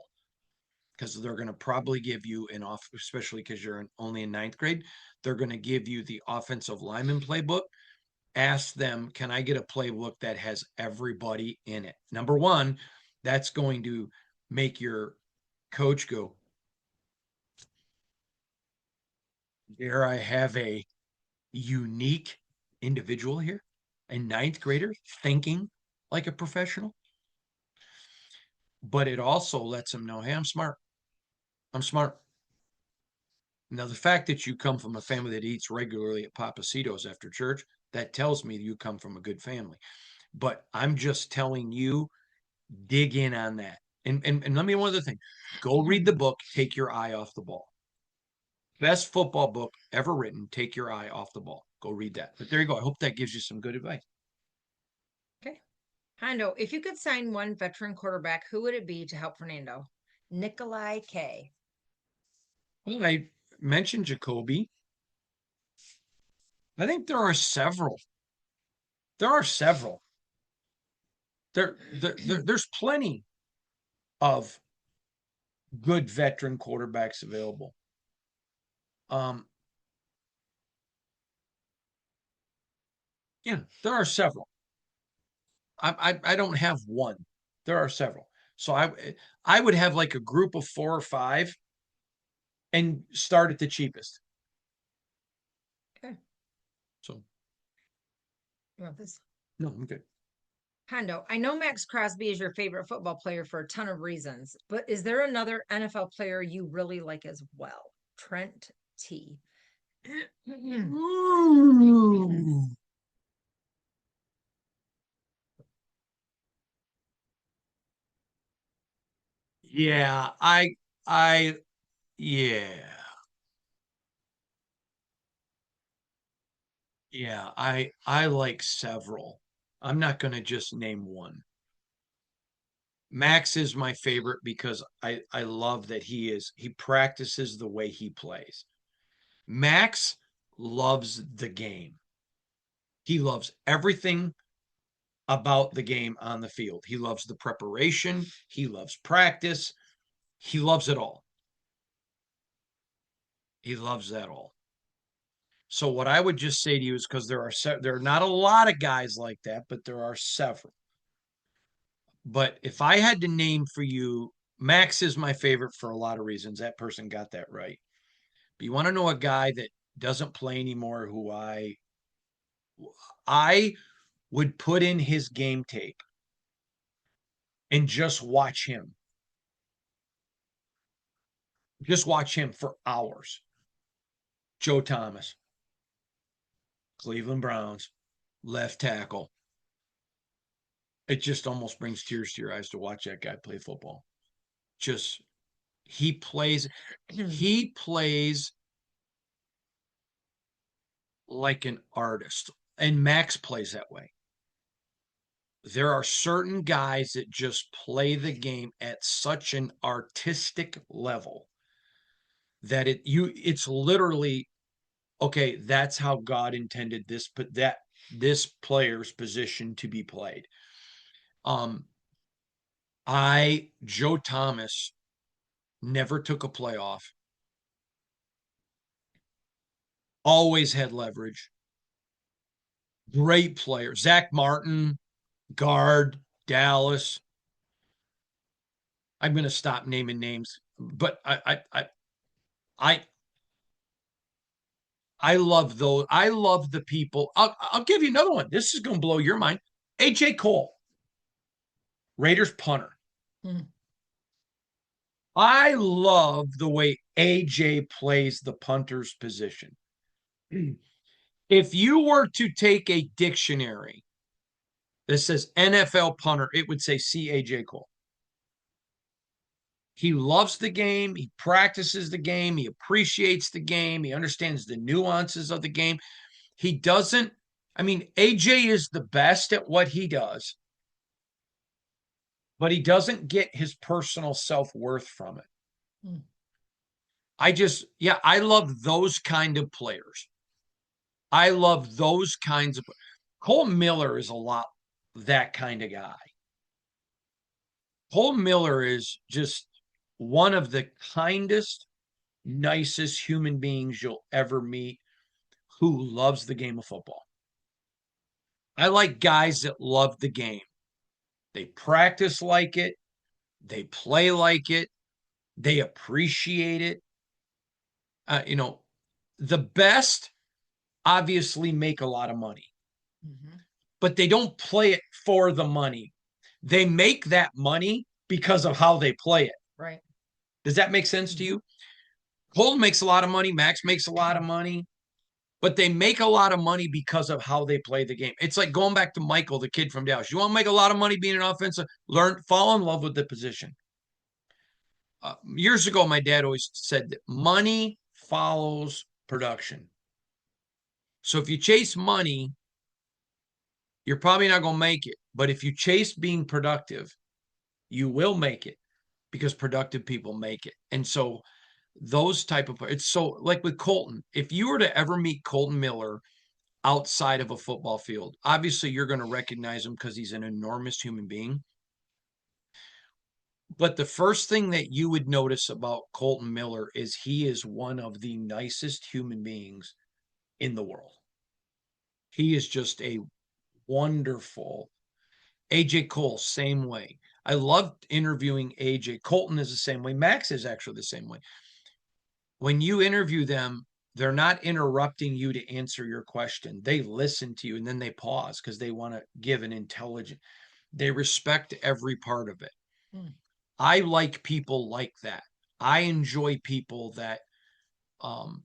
Because they're going to probably give you especially because you're only in ninth grade, they're going to give you the offensive lineman playbook. Ask them, can I get a playbook that has everybody in it? Number one, that's going to make your coach go, dare I have a unique individual here, a ninth grader thinking like a professional. But it also lets them know, hey, I'm smart. I'm smart. Now, the fact that you come from a family that eats regularly at Papacitos after church, that tells me you come from a good family. But I'm just telling you, dig in on that. And let me one other thing. Go read the book, Take Your Eye Off the Ball. Best football book ever written, Take Your Eye Off the Ball. Go read that. But there you go. I hope that gives you some good advice. Okay. Hondo, if you could sign one veteran quarterback, who would it be to help Fernando? Nikolai K. Well, I mentioned Jacoby. I think there are several. There are several. There's plenty of good veteran quarterbacks available. Um, yeah, there are several. I don't have one. There are several. So I would have like a group of 4 or 5 and start at the cheapest. Okay. So You want this? no, I'm good. Hondo, I know Max Crosby is your favorite football player for a ton of reasons, but is there another NFL player you really like as well? Trent T. Ooh. Yeah, I yeah. Yeah, I like several. I'm not going to just name one. Max is my favorite because I love that he practices the way he plays. Max loves the game. He loves everything about the game on the field. He loves the preparation, he loves practice, he loves it all. He loves that all. So what I would just say to you is because there are not a lot of guys like that, but there are several. But if I had to name for you, Max is my favorite for a lot of reasons. That person got that right. But you want to know a guy that doesn't play anymore who I would put in his game tape and just watch him. Just watch him for hours. Joe Thomas, Cleveland Browns, left tackle. It just almost brings tears to your eyes to watch that guy play football. Just he plays he plays like an artist. And Max plays that way. There are certain guys that just play the game at such an artistic level that it's literally okay, that's how God intended this player's position to be played. Um I Joe Thomas never took a playoff. Always had leverage. Great player. Zach Martin, guard, Dallas. I'm going to stop naming names, but I I love those. I love the people. I'll give you another one. This is going to blow your mind. AJ Cole. Raiders punter. Mm. I love the way AJ plays the punter's position. If you were to take a dictionary that says NFL punter, it would say see AJ Cole. He loves the game. He practices the game. He appreciates the game. He understands the nuances of the game. He doesn't, I mean, AJ is the best at what he does, but he doesn't get his personal self-worth from it. Mm. I love those kind of players. I love those kinds of. Cole Miller is a lot that kind of guy. Cole Miller is just one of the kindest, nicest human beings you'll ever meet who loves the game of football. I like guys that love the game. They practice like it, they play like it, they appreciate it. You know, the best obviously make a lot of money, Mm-hmm. but they don't play it for the money. They make that money because of how they play it. Right. Does that make sense to you? Cole makes a lot of money. Max makes a lot of money, but they make a lot of money because of how they play the game. It's like going back to Michael, the kid from Dallas. You want to make a lot of money being an offensive, fall in love with the position. Years ago, my dad always said that money follows production. So if you chase money, you're probably not going to make it. But if you chase being productive, you will make it because productive people make it. And so those type of, it's so like with Colton, if you were to ever meet Colton Miller outside of a football field, obviously you're going to recognize him because he's an enormous human being. But the first thing that you would notice about Colton Miller is he is one of the nicest human beings in the world. He is just a wonderful. AJ Cole, same way. I loved interviewing AJ. Colton is the same way. Max is actually the same way. When you interview them, they're not interrupting you to answer your question. They listen to you and then they pause because they want to give an intelligent, they respect every part of it. Mm. I like people like that. I enjoy people that um,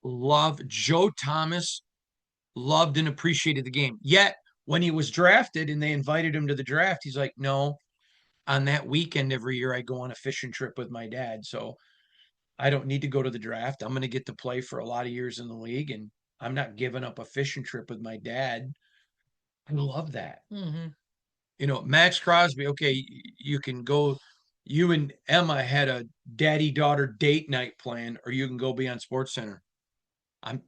love. Joe Thomas loved and appreciated the game. Yet when he was drafted and they invited him to the draft, he's like, no, on that weekend every year I go on a fishing trip with my dad. So I don't need to go to the draft. I'm going to get to play for a lot of years in the league, and I'm not giving up a fishing trip with my dad. I love that. Mm-hmm. You know, Max Crosby, okay, you can go, you and Emma had a daddy daughter date night plan, or you can go be on Sports Center. I'm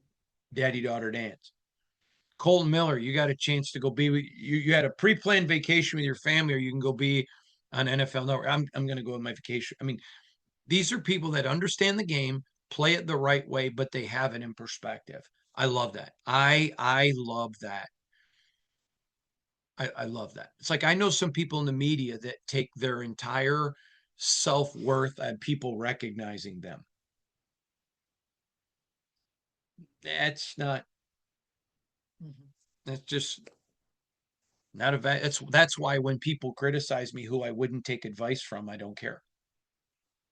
daddy daughter dance. Colton Miller, you got a chance to go be, you had a pre planned vacation with your family, or you can go be on NFL Network. I'm going to go on my vacation. I mean, these are people that understand the game, play it the right way, but they have it in perspective. I love that. I love that. I love that. It's like I know some people in the media that take their entire self-worth on people recognizing them. That's not, Mm-hmm. that's just not a that's why when people criticize me who I wouldn't take advice from, I don't care.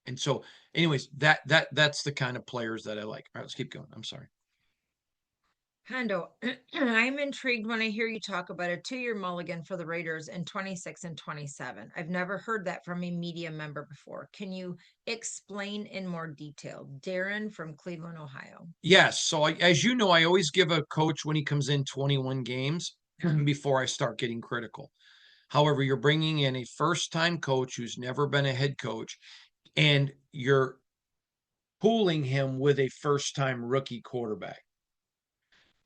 And so, anyways, that's the kind of players that I like. All right, let's keep going. I'm sorry. Hondo, I'm intrigued when I hear you talk about a 2-year mulligan for the Raiders in 26 and 27. I've never heard that from a media member before. Can you explain in more detail? Darren from Cleveland, Ohio. Yes. So, as you know, I always give a coach when he comes in 21 games before I start getting critical. However, you're bringing in a first time coach who's never been a head coach, and you're pooling him with a first time rookie quarterback,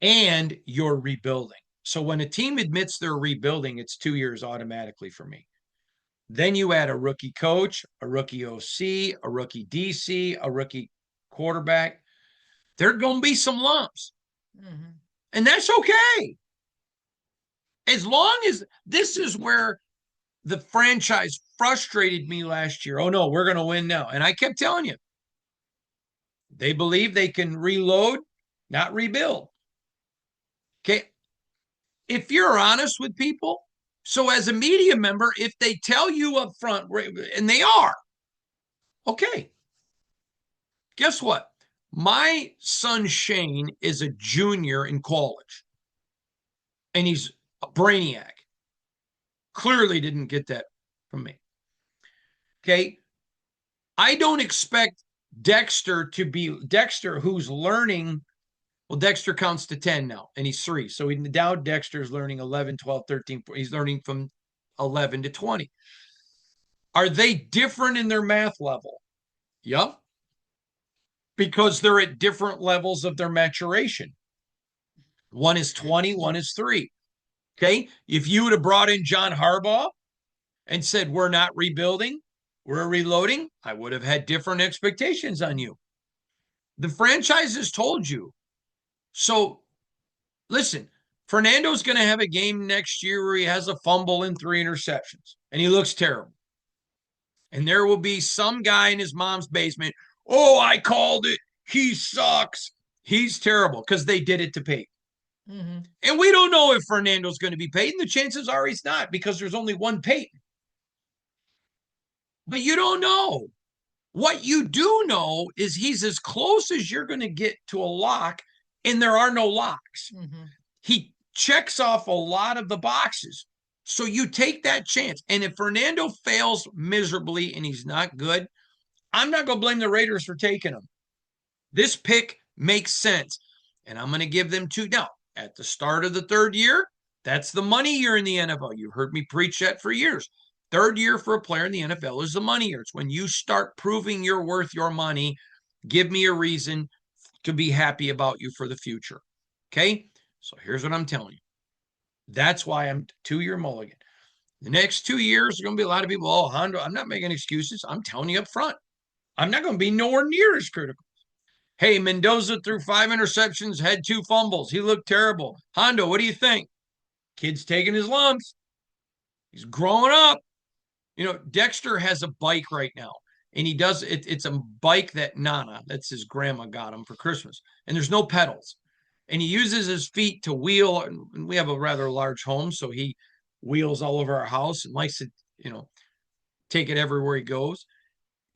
and you're rebuilding. So, when a team admits they're rebuilding, it's 2 years automatically for me. Then you add a rookie coach, a rookie OC, a rookie DC, a rookie quarterback. There are going to be some lumps. Mm-hmm. And that's okay. As long as this is where the franchise frustrated me last year. Oh, no, we're going to win now. And I kept telling you, they believe they can reload, not rebuild. Okay. If you're honest with people, So as a media member, if they tell you up front, and they are, okay, guess what? My son Shane is a junior in college, and he's a brainiac. Clearly didn't get that from me. Okay. I don't expect Dexter, who's learning. Well, Dexter counts to 10 now, and he's 3. So now Dexter's learning 11, 12, 13. He's learning from 11 to 20. Are they different in their math level? Yep. Because they're at different levels of their maturation. One is 20, one is 3. Okay. If you would have brought in John Harbaugh and said, we're not rebuilding, we're reloading, I would have had different expectations on you. The franchise has told you. So listen, Fernando's going to have a game next year where he has a fumble and 3 interceptions, and he looks terrible. And there will be some guy in his mom's basement. Oh, I called it. He sucks. He's terrible, because they did it to Peyton. Mm-hmm. And we don't know if Fernando's going to be Peyton. The chances are he's not, because there's only one Peyton. But you don't know. What you do know is he's as close as you're going to get to a lock, and there are no locks. Mm-hmm. He checks off a lot of the boxes. So you take that chance. And if Fernando fails miserably and he's not good, I'm not going to blame the Raiders for taking him. This pick makes sense. And I'm going to give them 2. Now, at the start of the 3rd year, that's the money year in the NFL. You heard me preach that for years. 3rd year for a player in the NFL is the money year. It's when you start proving you're worth your money. Give me a reason to be happy about you for the future. Okay? So here's what I'm telling you. That's why I'm 2-year mulligan. The next 2 years, there's going to be a lot of people, oh, Hondo, I'm not making excuses. I'm telling you up front. I'm not going to be nowhere near as critical. Hey, Mendoza threw 5 interceptions, had 2 fumbles. He looked terrible. Hondo, what do you think? Kid's taking his lumps. He's growing up. You know, Dexter has a bike right now, and he does it. It's a bike that Nana, that's his grandma, got him for Christmas, and there's no pedals. And he uses his feet to wheel. And we have a rather large home, so he wheels all over our house and likes to, take it everywhere he goes,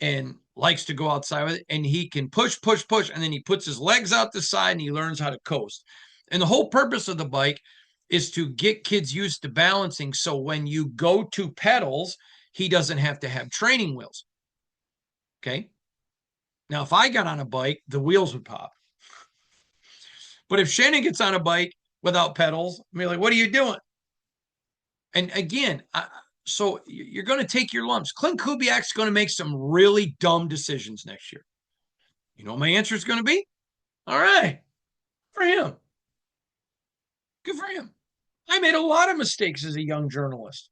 and likes to go outside with it. And he can push, and then he puts his legs out the side and he learns how to coast. And the whole purpose of the bike is to get kids used to balancing. So when you go to pedals, he doesn't have to have training wheels. Okay. Now, if I got on a bike, the wheels would pop. But if Shannon gets on a bike without pedals, I mean, like, what are you doing? And again, so you're going to take your lumps. Klint Kubiak's going to make some really dumb decisions next year. You know what my answer is going to be? All right. For him. Good for him. I made a lot of mistakes as a young journalist.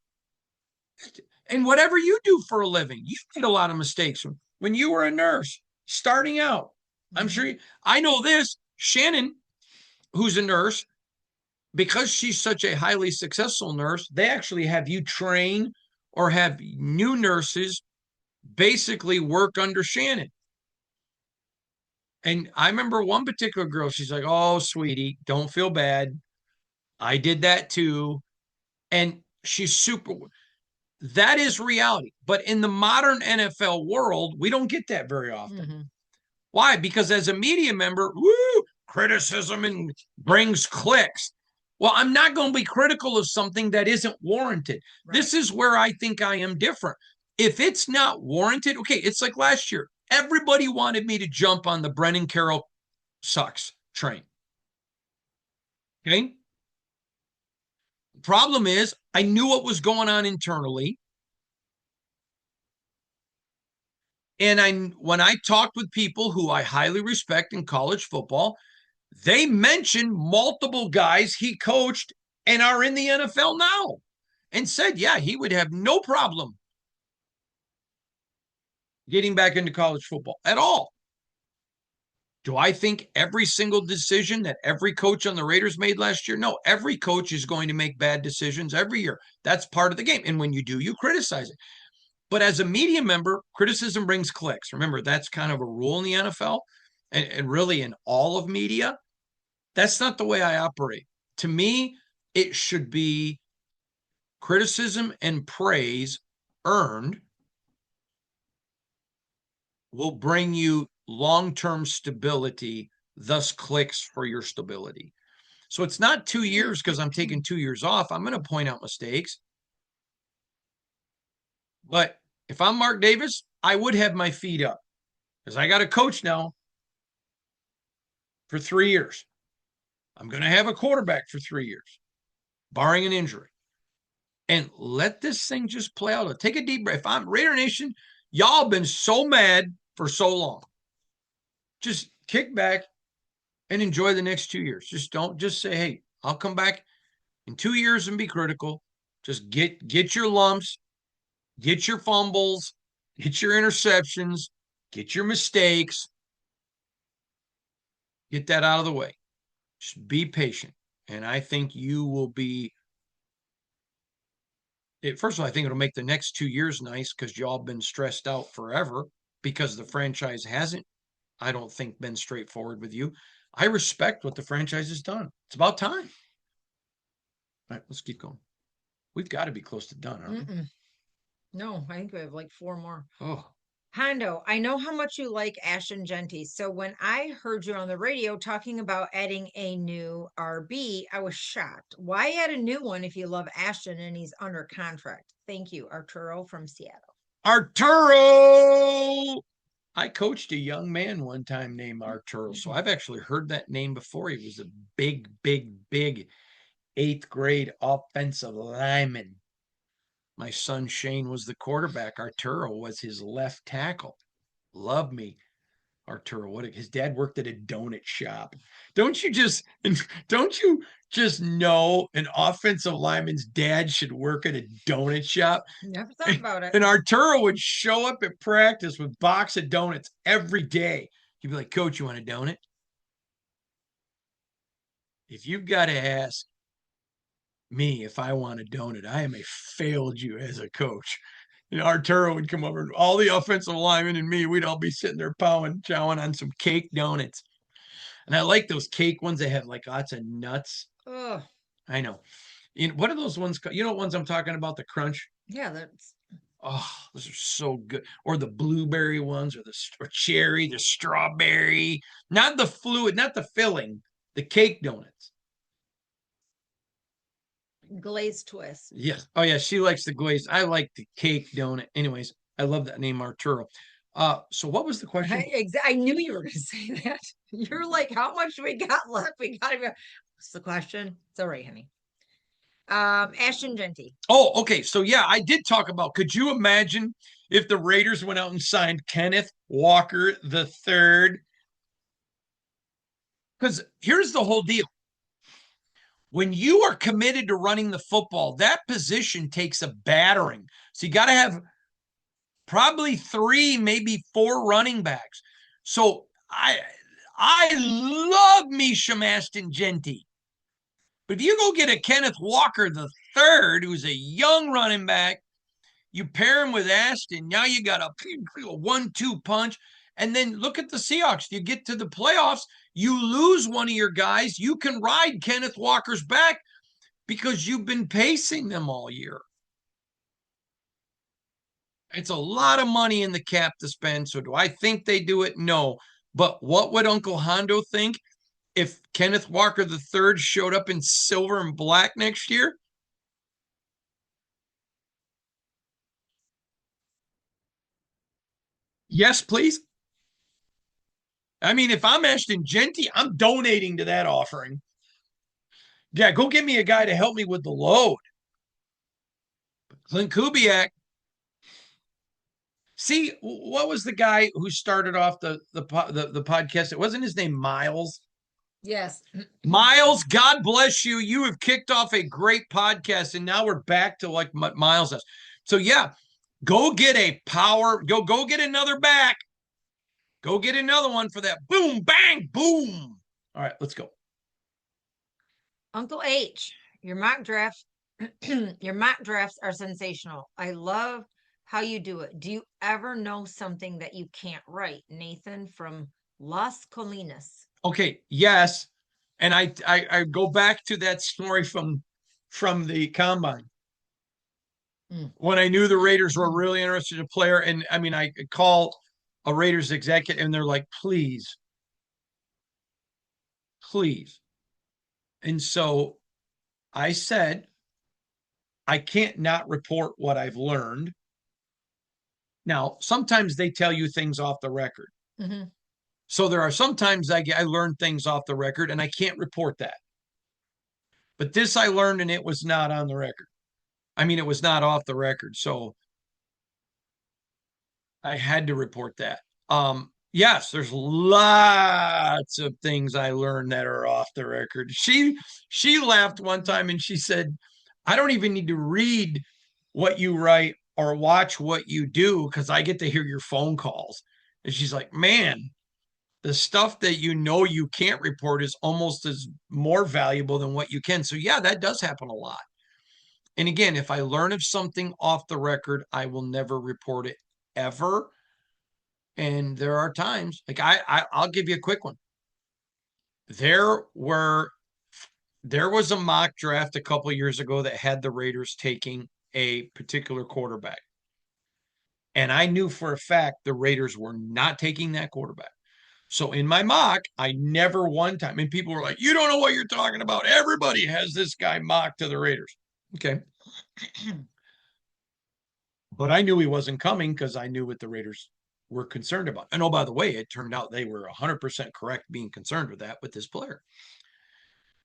And whatever you do for a living, you made a lot of mistakes when you were a nurse starting out. I'm sure I know this. Shannon, who's a nurse, because she's such a highly successful nurse, they actually have you train or have new nurses basically work under Shannon. And I remember one particular girl, she's like, oh, sweetie, don't feel bad. I did that too. And she's super. That is reality. But in the modern NFL world, we don't get that very often. Mm-hmm. Why? Because as a media member, criticism and brings clicks. Well, I'm not going to be critical of something that isn't warranted. Right. This is where I think I am different. If it's not warranted, okay, it's like last year. Everybody wanted me to jump on the Brennan Carroll sucks train. Okay? The problem is, I knew what was going on internally. And when I talked with people who I highly respect in college football, they mentioned multiple guys he coached and are in the NFL now, and said, yeah, he would have no problem getting back into college football at all. Do I think every single decision that every coach on the Raiders made last year? No, every coach is going to make bad decisions every year. That's part of the game. And when you do, you criticize it. But as a media member, criticism brings clicks. Remember, that's kind of a rule in the NFL and really in all of media. That's not the way I operate. To me, it should be criticism and praise earned will bring you long-term stability, thus clicks for your stability. So it's not 2 years because I'm taking 2 years off. I'm going to point out mistakes. But if I'm Mark Davis, I would have my feet up because I got a coach now for 3 years. I'm going to have a quarterback for 3 years, barring an injury. And let this thing just play out. Take a deep breath. If I'm Raider Nation, y'all have been so mad for so long. Just kick back and enjoy the next 2 years. Just say, hey, I'll come back in 2 years and be critical. Just get your lumps, get your fumbles, get your interceptions, get your mistakes, get that out of the way. Just be patient. And I think you will be. First of all, I think it'll make the next 2 years nice because y'all been stressed out forever because the franchise hasn't, I don't think, been straightforward with you. I respect what the franchise has done. It's about time. All right, let's keep going. We've got to be close to done, aren't we? No, I think we have like 4 more. Oh, Hondo, I know how much you like Ashton Genty. So when I heard you on the radio talking about adding a new RB, I was shocked. Why add a new one if you love Ashton and he's under contract? Thank you, Arturo from Seattle. Arturo! I coached a young man one time named Arturo, so I've actually heard that name before. He was a big, big, big 8th grade offensive lineman. My son Shane was the quarterback. Arturo was his left tackle. Love me, Arturo. His dad worked at a donut shop. Don't you just know an offensive lineman's dad should work at a donut shop? Never thought about it. And Arturo would show up at practice with a box of donuts every day. He'd be like, Coach, you want a donut? If you've got to ask me if I want a donut, I may failed you as a coach. Arturo would come over, and all the offensive linemen and me, we'd all be sitting there chowing on some cake donuts. And I like those cake ones that have like lots of nuts. Oh, I know. What are those ones? You know what ones I'm talking about? The crunch. yeah, that's. Oh, those are so good. Or the blueberry ones, or cherry, the strawberry. Not the fluid, not the filling. The cake donuts. Glazed twist. Yes. Oh yeah, she likes the glaze. I like the cake donut. Anyways, I love that name, Arturo. So what was the question? I knew you were going to say that. You're like, how much we got left? We got to go. What's the question? It's all right, honey. Ashton Genty. Oh, okay. So yeah, I did talk about. Could you imagine if the Raiders went out and signed Kenneth Walker the third? Because here's the whole deal. When you are committed to running the football, that position takes a battering. So you got to have probably 3, maybe 4 running backs. So I love me some Ashton Genty. But if you go get a Kenneth Walker the third, who's a young running back, you pair him with Ashton, now you got a 1-2 punch. And then look at the Seahawks. You get to the playoffs, you lose one of your guys, you can ride Kenneth Walker's back because you've been pacing them all year. It's a lot of money in the cap to spend. So do I think they do it? No. But what would Uncle Hondo think if Kenneth Walker III showed up in silver and black next year? Yes, please. I mean, if I'm Ashton Genty, I'm donating to that offering. Yeah, go get me a guy to help me with the load. Klint Kubiak. See, what was the guy who started off the podcast? It wasn't his name Miles. Yes. Miles, God bless you. You have kicked off a great podcast, and now we're back to like what Miles does. So yeah, go get a power. Go get another back. Go get another one for that. Boom, bang, boom. All right, let's go. Uncle H, your mock drafts, your mock drafts are sensational. I love how you do it. Do you ever know something that you can't write? Nathan from Las Colinas. Okay, yes. And I go back to that story from the combine. when I knew the Raiders were really interested in a player. And I mean, I call a Raiders executive and they're like, please, please. And so I said, I can't not report what I've learned. Now, sometimes they tell you things off the record. Mm-hmm. So there are sometimes I learn things off the record and I can't report that. But this I learned and it was not on the record. I mean, it was not off the record. So I had to report that. Yes, there's lots of things I learned that are off the record. She laughed one time and she said, I don't even need to read what you write or watch what you do because I get to hear your phone calls. And she's like, man, the stuff that you can't report is almost as more valuable than what you can. So yeah, that does happen a lot. And again, if I learn of something off the record, I will never report it ever. And there are times like I'll give you a quick one. There were there was a mock draft a couple years ago that had the Raiders taking a particular quarterback. And I knew for a fact the Raiders were not taking that quarterback. So in my mock, I never one time, and people were like, you don't know what you're talking about. Everybody has this guy mocked to the Raiders. Okay. But I knew he wasn't coming because I knew what the Raiders were concerned about. And oh, by the way, it turned out they were 100% correct being concerned with that with this player.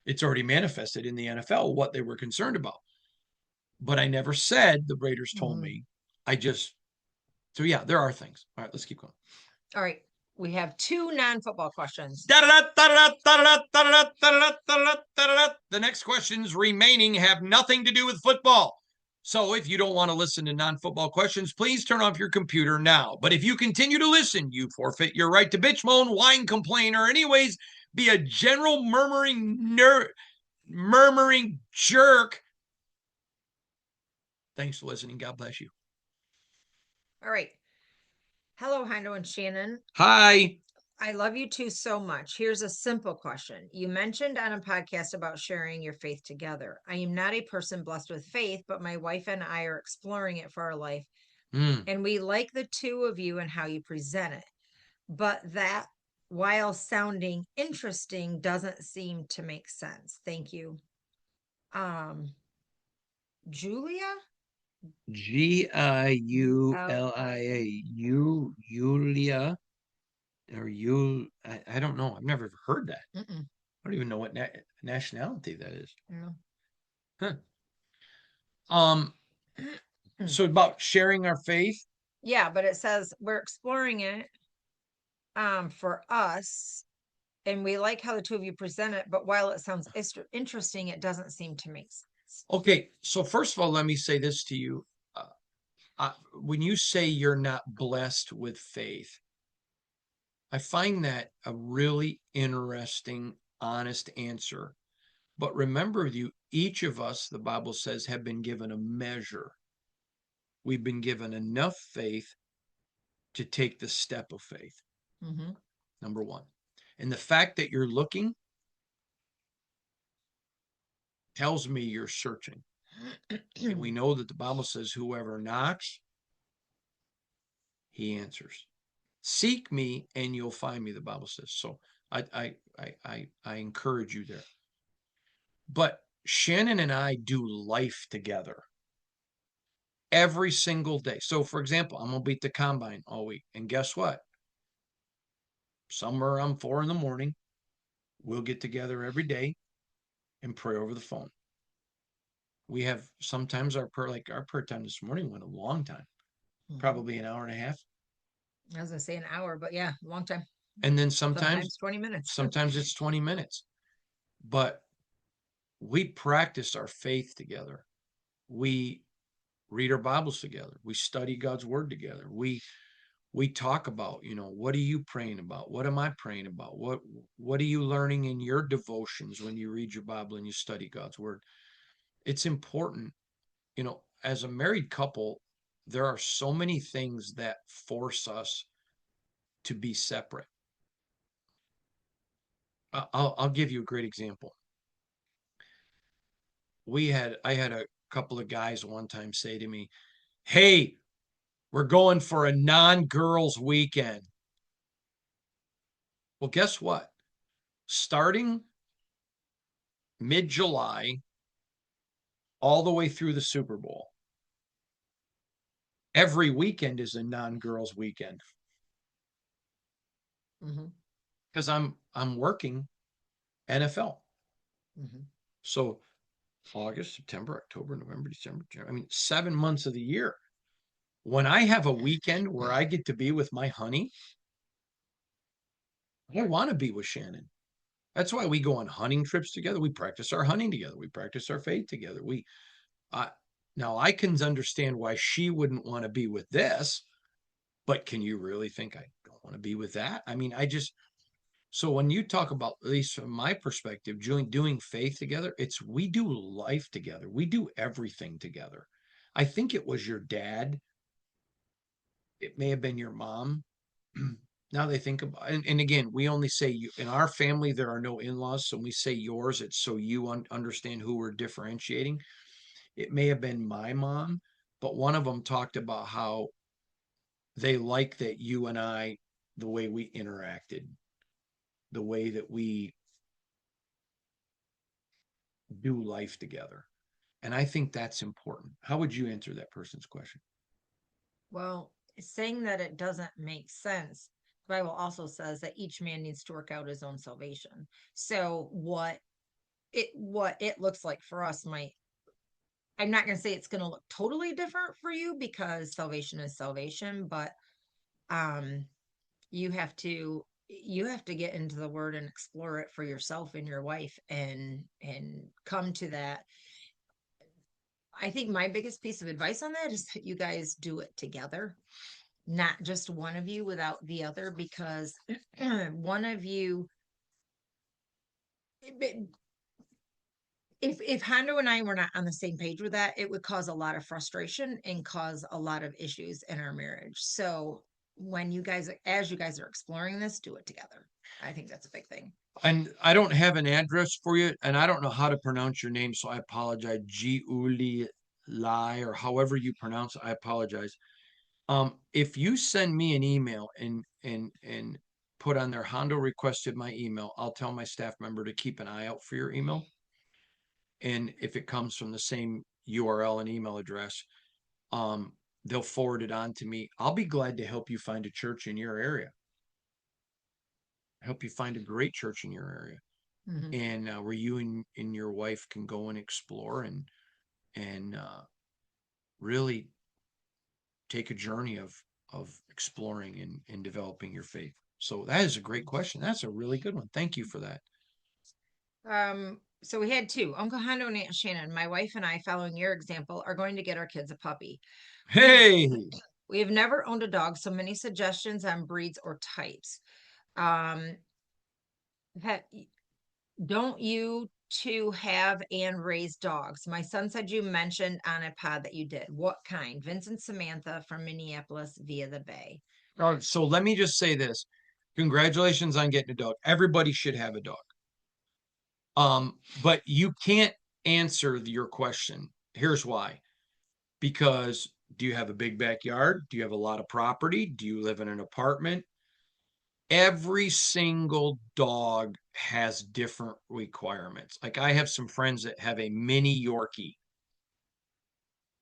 It's already manifested in the NFL what they were concerned about. But I never said the Raiders told me. I just, so yeah, there are things. All right, let's keep going. All right. We have two non-football questions. The next questions remaining have nothing to do with football. So if you don't want to listen to non-football questions, please turn off your computer now. But if you continue to listen, you forfeit your right to bitch, moan, whine, complain, or anyways be a general murmuring jerk. Thanks for listening. God bless you. All right. Hello, Heino and Shannon. Hi. I love you two so much. Here's a simple question. You mentioned on a podcast about sharing your faith together. I am not a person blessed with faith, but my wife and I are exploring it for our life. And we like the two of you and how you present it. But that, while sounding interesting, doesn't seem to make sense. Thank you. Julia? Giulia. Julia. Or you, I don't know. I've never heard that. I don't even know what nationality that is. No. Huh. So about sharing our faith. Yeah, but it says we're exploring it for us, and we like how the two of you present it, but while it sounds interesting, it doesn't seem to make sense. Okay, so first of all, let me say this to you. When you say you're not blessed with faith, I find that a really interesting, honest answer. But remember, each of us, the Bible says, have been given a measure. We've been given enough faith to take the step of faith. Number one. And the fact that you're looking tells me you're searching. And we know that the Bible says, whoever knocks, he answers. Seek me and you'll find me, the Bible says. So I encourage you there. But Shannon and I do life together every single day. So for example, I'm going to be at the combine all week. And guess what? Somewhere around 4 a.m, we'll get together every day and pray over the phone. We have sometimes our prayer time this morning went a long time, probably an hour and a half. I was gonna say an hour, but yeah, long time. And then sometimes 20 minutes. Sometimes it's 20 minutes. But we practice our faith together. We read our Bibles together. We study God's word together. We talk about, what are you praying about? What am I praying about? What are you learning in your devotions when you read your Bible and you study God's word? It's important, as a married couple, there are so many things that force us to be separate. I'll give you a great example. I had couple of guys one time say to me, "Hey, we're going for a non-girls weekend." Well, guess what? Starting mid-July all the way through the Super Bowl, every weekend is a non-girls weekend Hmm. because I'm working NFL. Hmm. So August, September, October, November, December, January, I mean 7 months of the year. When I have a weekend where I get to be with my honey, I want to be with Shannon. That's why we go on hunting trips together. We practice our hunting together. We practice our faith together. Uh, now I can understand why she wouldn't want to be with this, but can you really think I don't want to be with that? I mean, so when you talk about, at least from my perspective, doing faith together, it's we do life together. We do everything together. I think it was your dad. It may have been your mom. Now they think about, and again, we only say you in our family, there are no in-laws. So when we say yours, it's so you understand who we're differentiating. It may have been my mom, but one of them talked about how they like that you and I, the way we interacted, the way that we do life together. And I think that's important. How would you answer that person's question? Well, saying that it doesn't make sense, the Bible also says that each man needs to work out his own salvation. So what it looks like for us might, I'm not going to say it's going to look totally different for you because salvation is salvation, but um you have to get into the word and explore it for yourself and your wife and come to that. I think my biggest piece of advice on that is that you guys do it together, not just one of you without the other, because one of you, if Hondo and I were not on the same page with that, it would cause a lot of frustration and cause a lot of issues in our marriage. So when you guys, as you guys are exploring this, do it together. I think that's a big thing. And I don't have an address for you, and I don't know how to pronounce your name, so I apologize. Giuli Lai, or however you pronounce it, I apologize. If you send me an email and put on there Hondo requested my email, I'll tell my staff member to keep an eye out for your email. And if it comes from the same URL and email address, they'll forward it on to me. I'll be glad to help you find a church in your area. Help you find a great church in your area, Mhm. and where you and your wife can go and explore and really take a journey of exploring and developing your faith. So that is a great question. That's a really good one. Thank you for that. So we had two, Uncle Hondo and Aunt Shannon. My wife and I, following your example, are going to get our kids a puppy. We have Hey, we have never owned a dog, so many suggestions on breeds or types. Um, ha- don't you two have and raise dogs? My son said you mentioned on a pod that you did. What kind? Vincent Samantha from Minneapolis via the Bay. so let me just say this. Congratulations on getting a dog. Everybody should have a dog. But you can't answer your question. Here's why. Because do you have a big backyard? Do you have a lot of property? Do you live in an apartment? Every single dog has different requirements. Like I have some friends that have a mini Yorkie,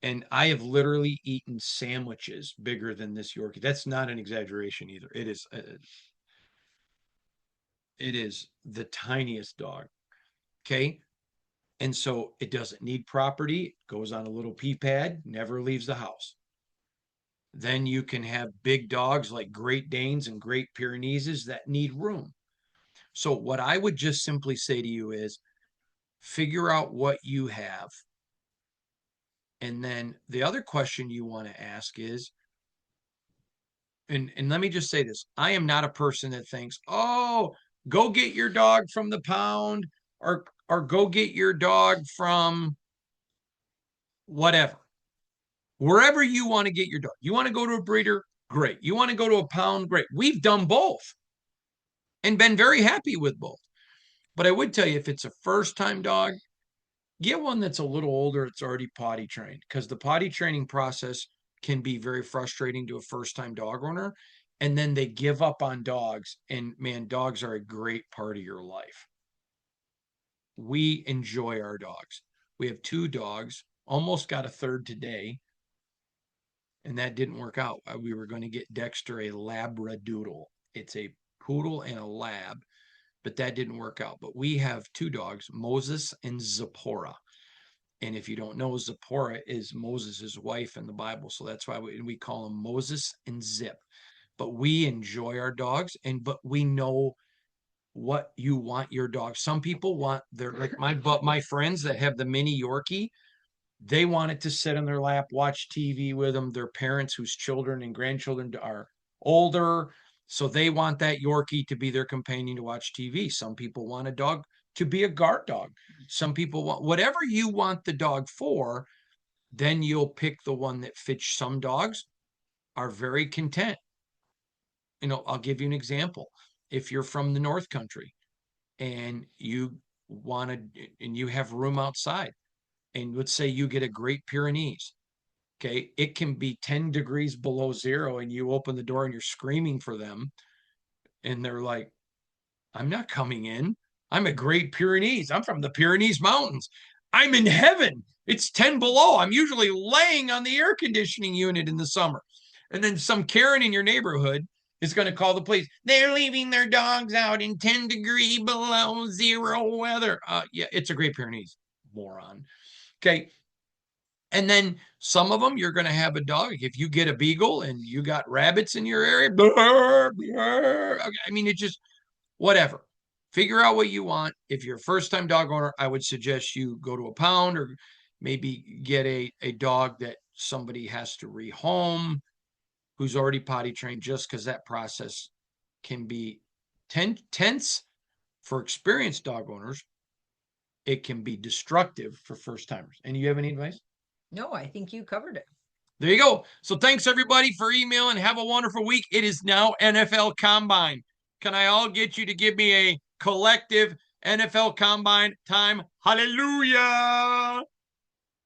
and I have literally eaten sandwiches bigger than this Yorkie. That's not an exaggeration either. It is the tiniest dog. Okay. And so it doesn't need property. It goes on a little pee pad, never leaves the house. Then you can have big dogs like Great Danes and Great Pyrenees that need room. So what I would just simply say to you is figure out what you have. And then the other question you want to ask is, and let me just say this, I am not a person that thinks, oh, go get your dog from the pound, or go get your dog from whatever. Wherever you want to get your dog. You want to go to a breeder? Great. You want to go to a pound? Great. We've done both and been very happy with both. But I would tell you, if it's a first time dog, Get one that's a little older, it's already potty trained, because the potty training process can be very frustrating to a first time dog owner. And then they give up on dogs. And man, dogs are a great part of your life. We enjoy our dogs. We have two dogs, almost got a third today, and that didn't work out. We were going to get Dexter a Labradoodle. It's a poodle and a lab, but that didn't work out. But we have two dogs, Moses and Zipporah. And if you don't know, Zipporah is Moses' wife in the Bible. So that's why we call them Moses and Zip. But we enjoy our dogs, but we know what you want your dog. Some people want their, like my friends that have the mini Yorkie, they want it to sit on their lap, watch TV with them. Their parents whose children and grandchildren are older, so they want that Yorkie to be their companion to watch TV. Some people want a dog to be a guard dog. Some people want whatever you want the dog for, then you'll pick the one that fits. Some dogs are very content. I'll give you an example. If you're from the North Country and you want to, and you have room outside, and let's say you get a Great Pyrenees, okay, it can be 10 degrees below zero, and you open the door and you're screaming for them, and they're like, I'm not coming in. I'm a Great Pyrenees. I'm from the Pyrenees Mountains. I'm in heaven. It's 10 below. I'm usually laying on the air conditioning unit in the summer. And then some Karen in your neighborhood is going to call the police. They're leaving their dogs out in 10-degree below zero weather. Yeah, it's a Great Pyrenees, moron. Okay. And then some of them, you're going to have a dog. If you get a beagle and you got rabbits in your area, blur, blur. I mean, it just, whatever. Figure out what you want. If you're a first time dog owner, I would suggest you go to a pound, or maybe get a dog that somebody has to rehome who's already potty trained, just because that process can be tense for experienced dog owners. It can be destructive for first timers. And you have any advice? No, I think you covered it. There you go. So thanks everybody for emailing. Have a wonderful week. It is now NFL Combine. Can I all get you to give me a collective NFL Combine time? Hallelujah.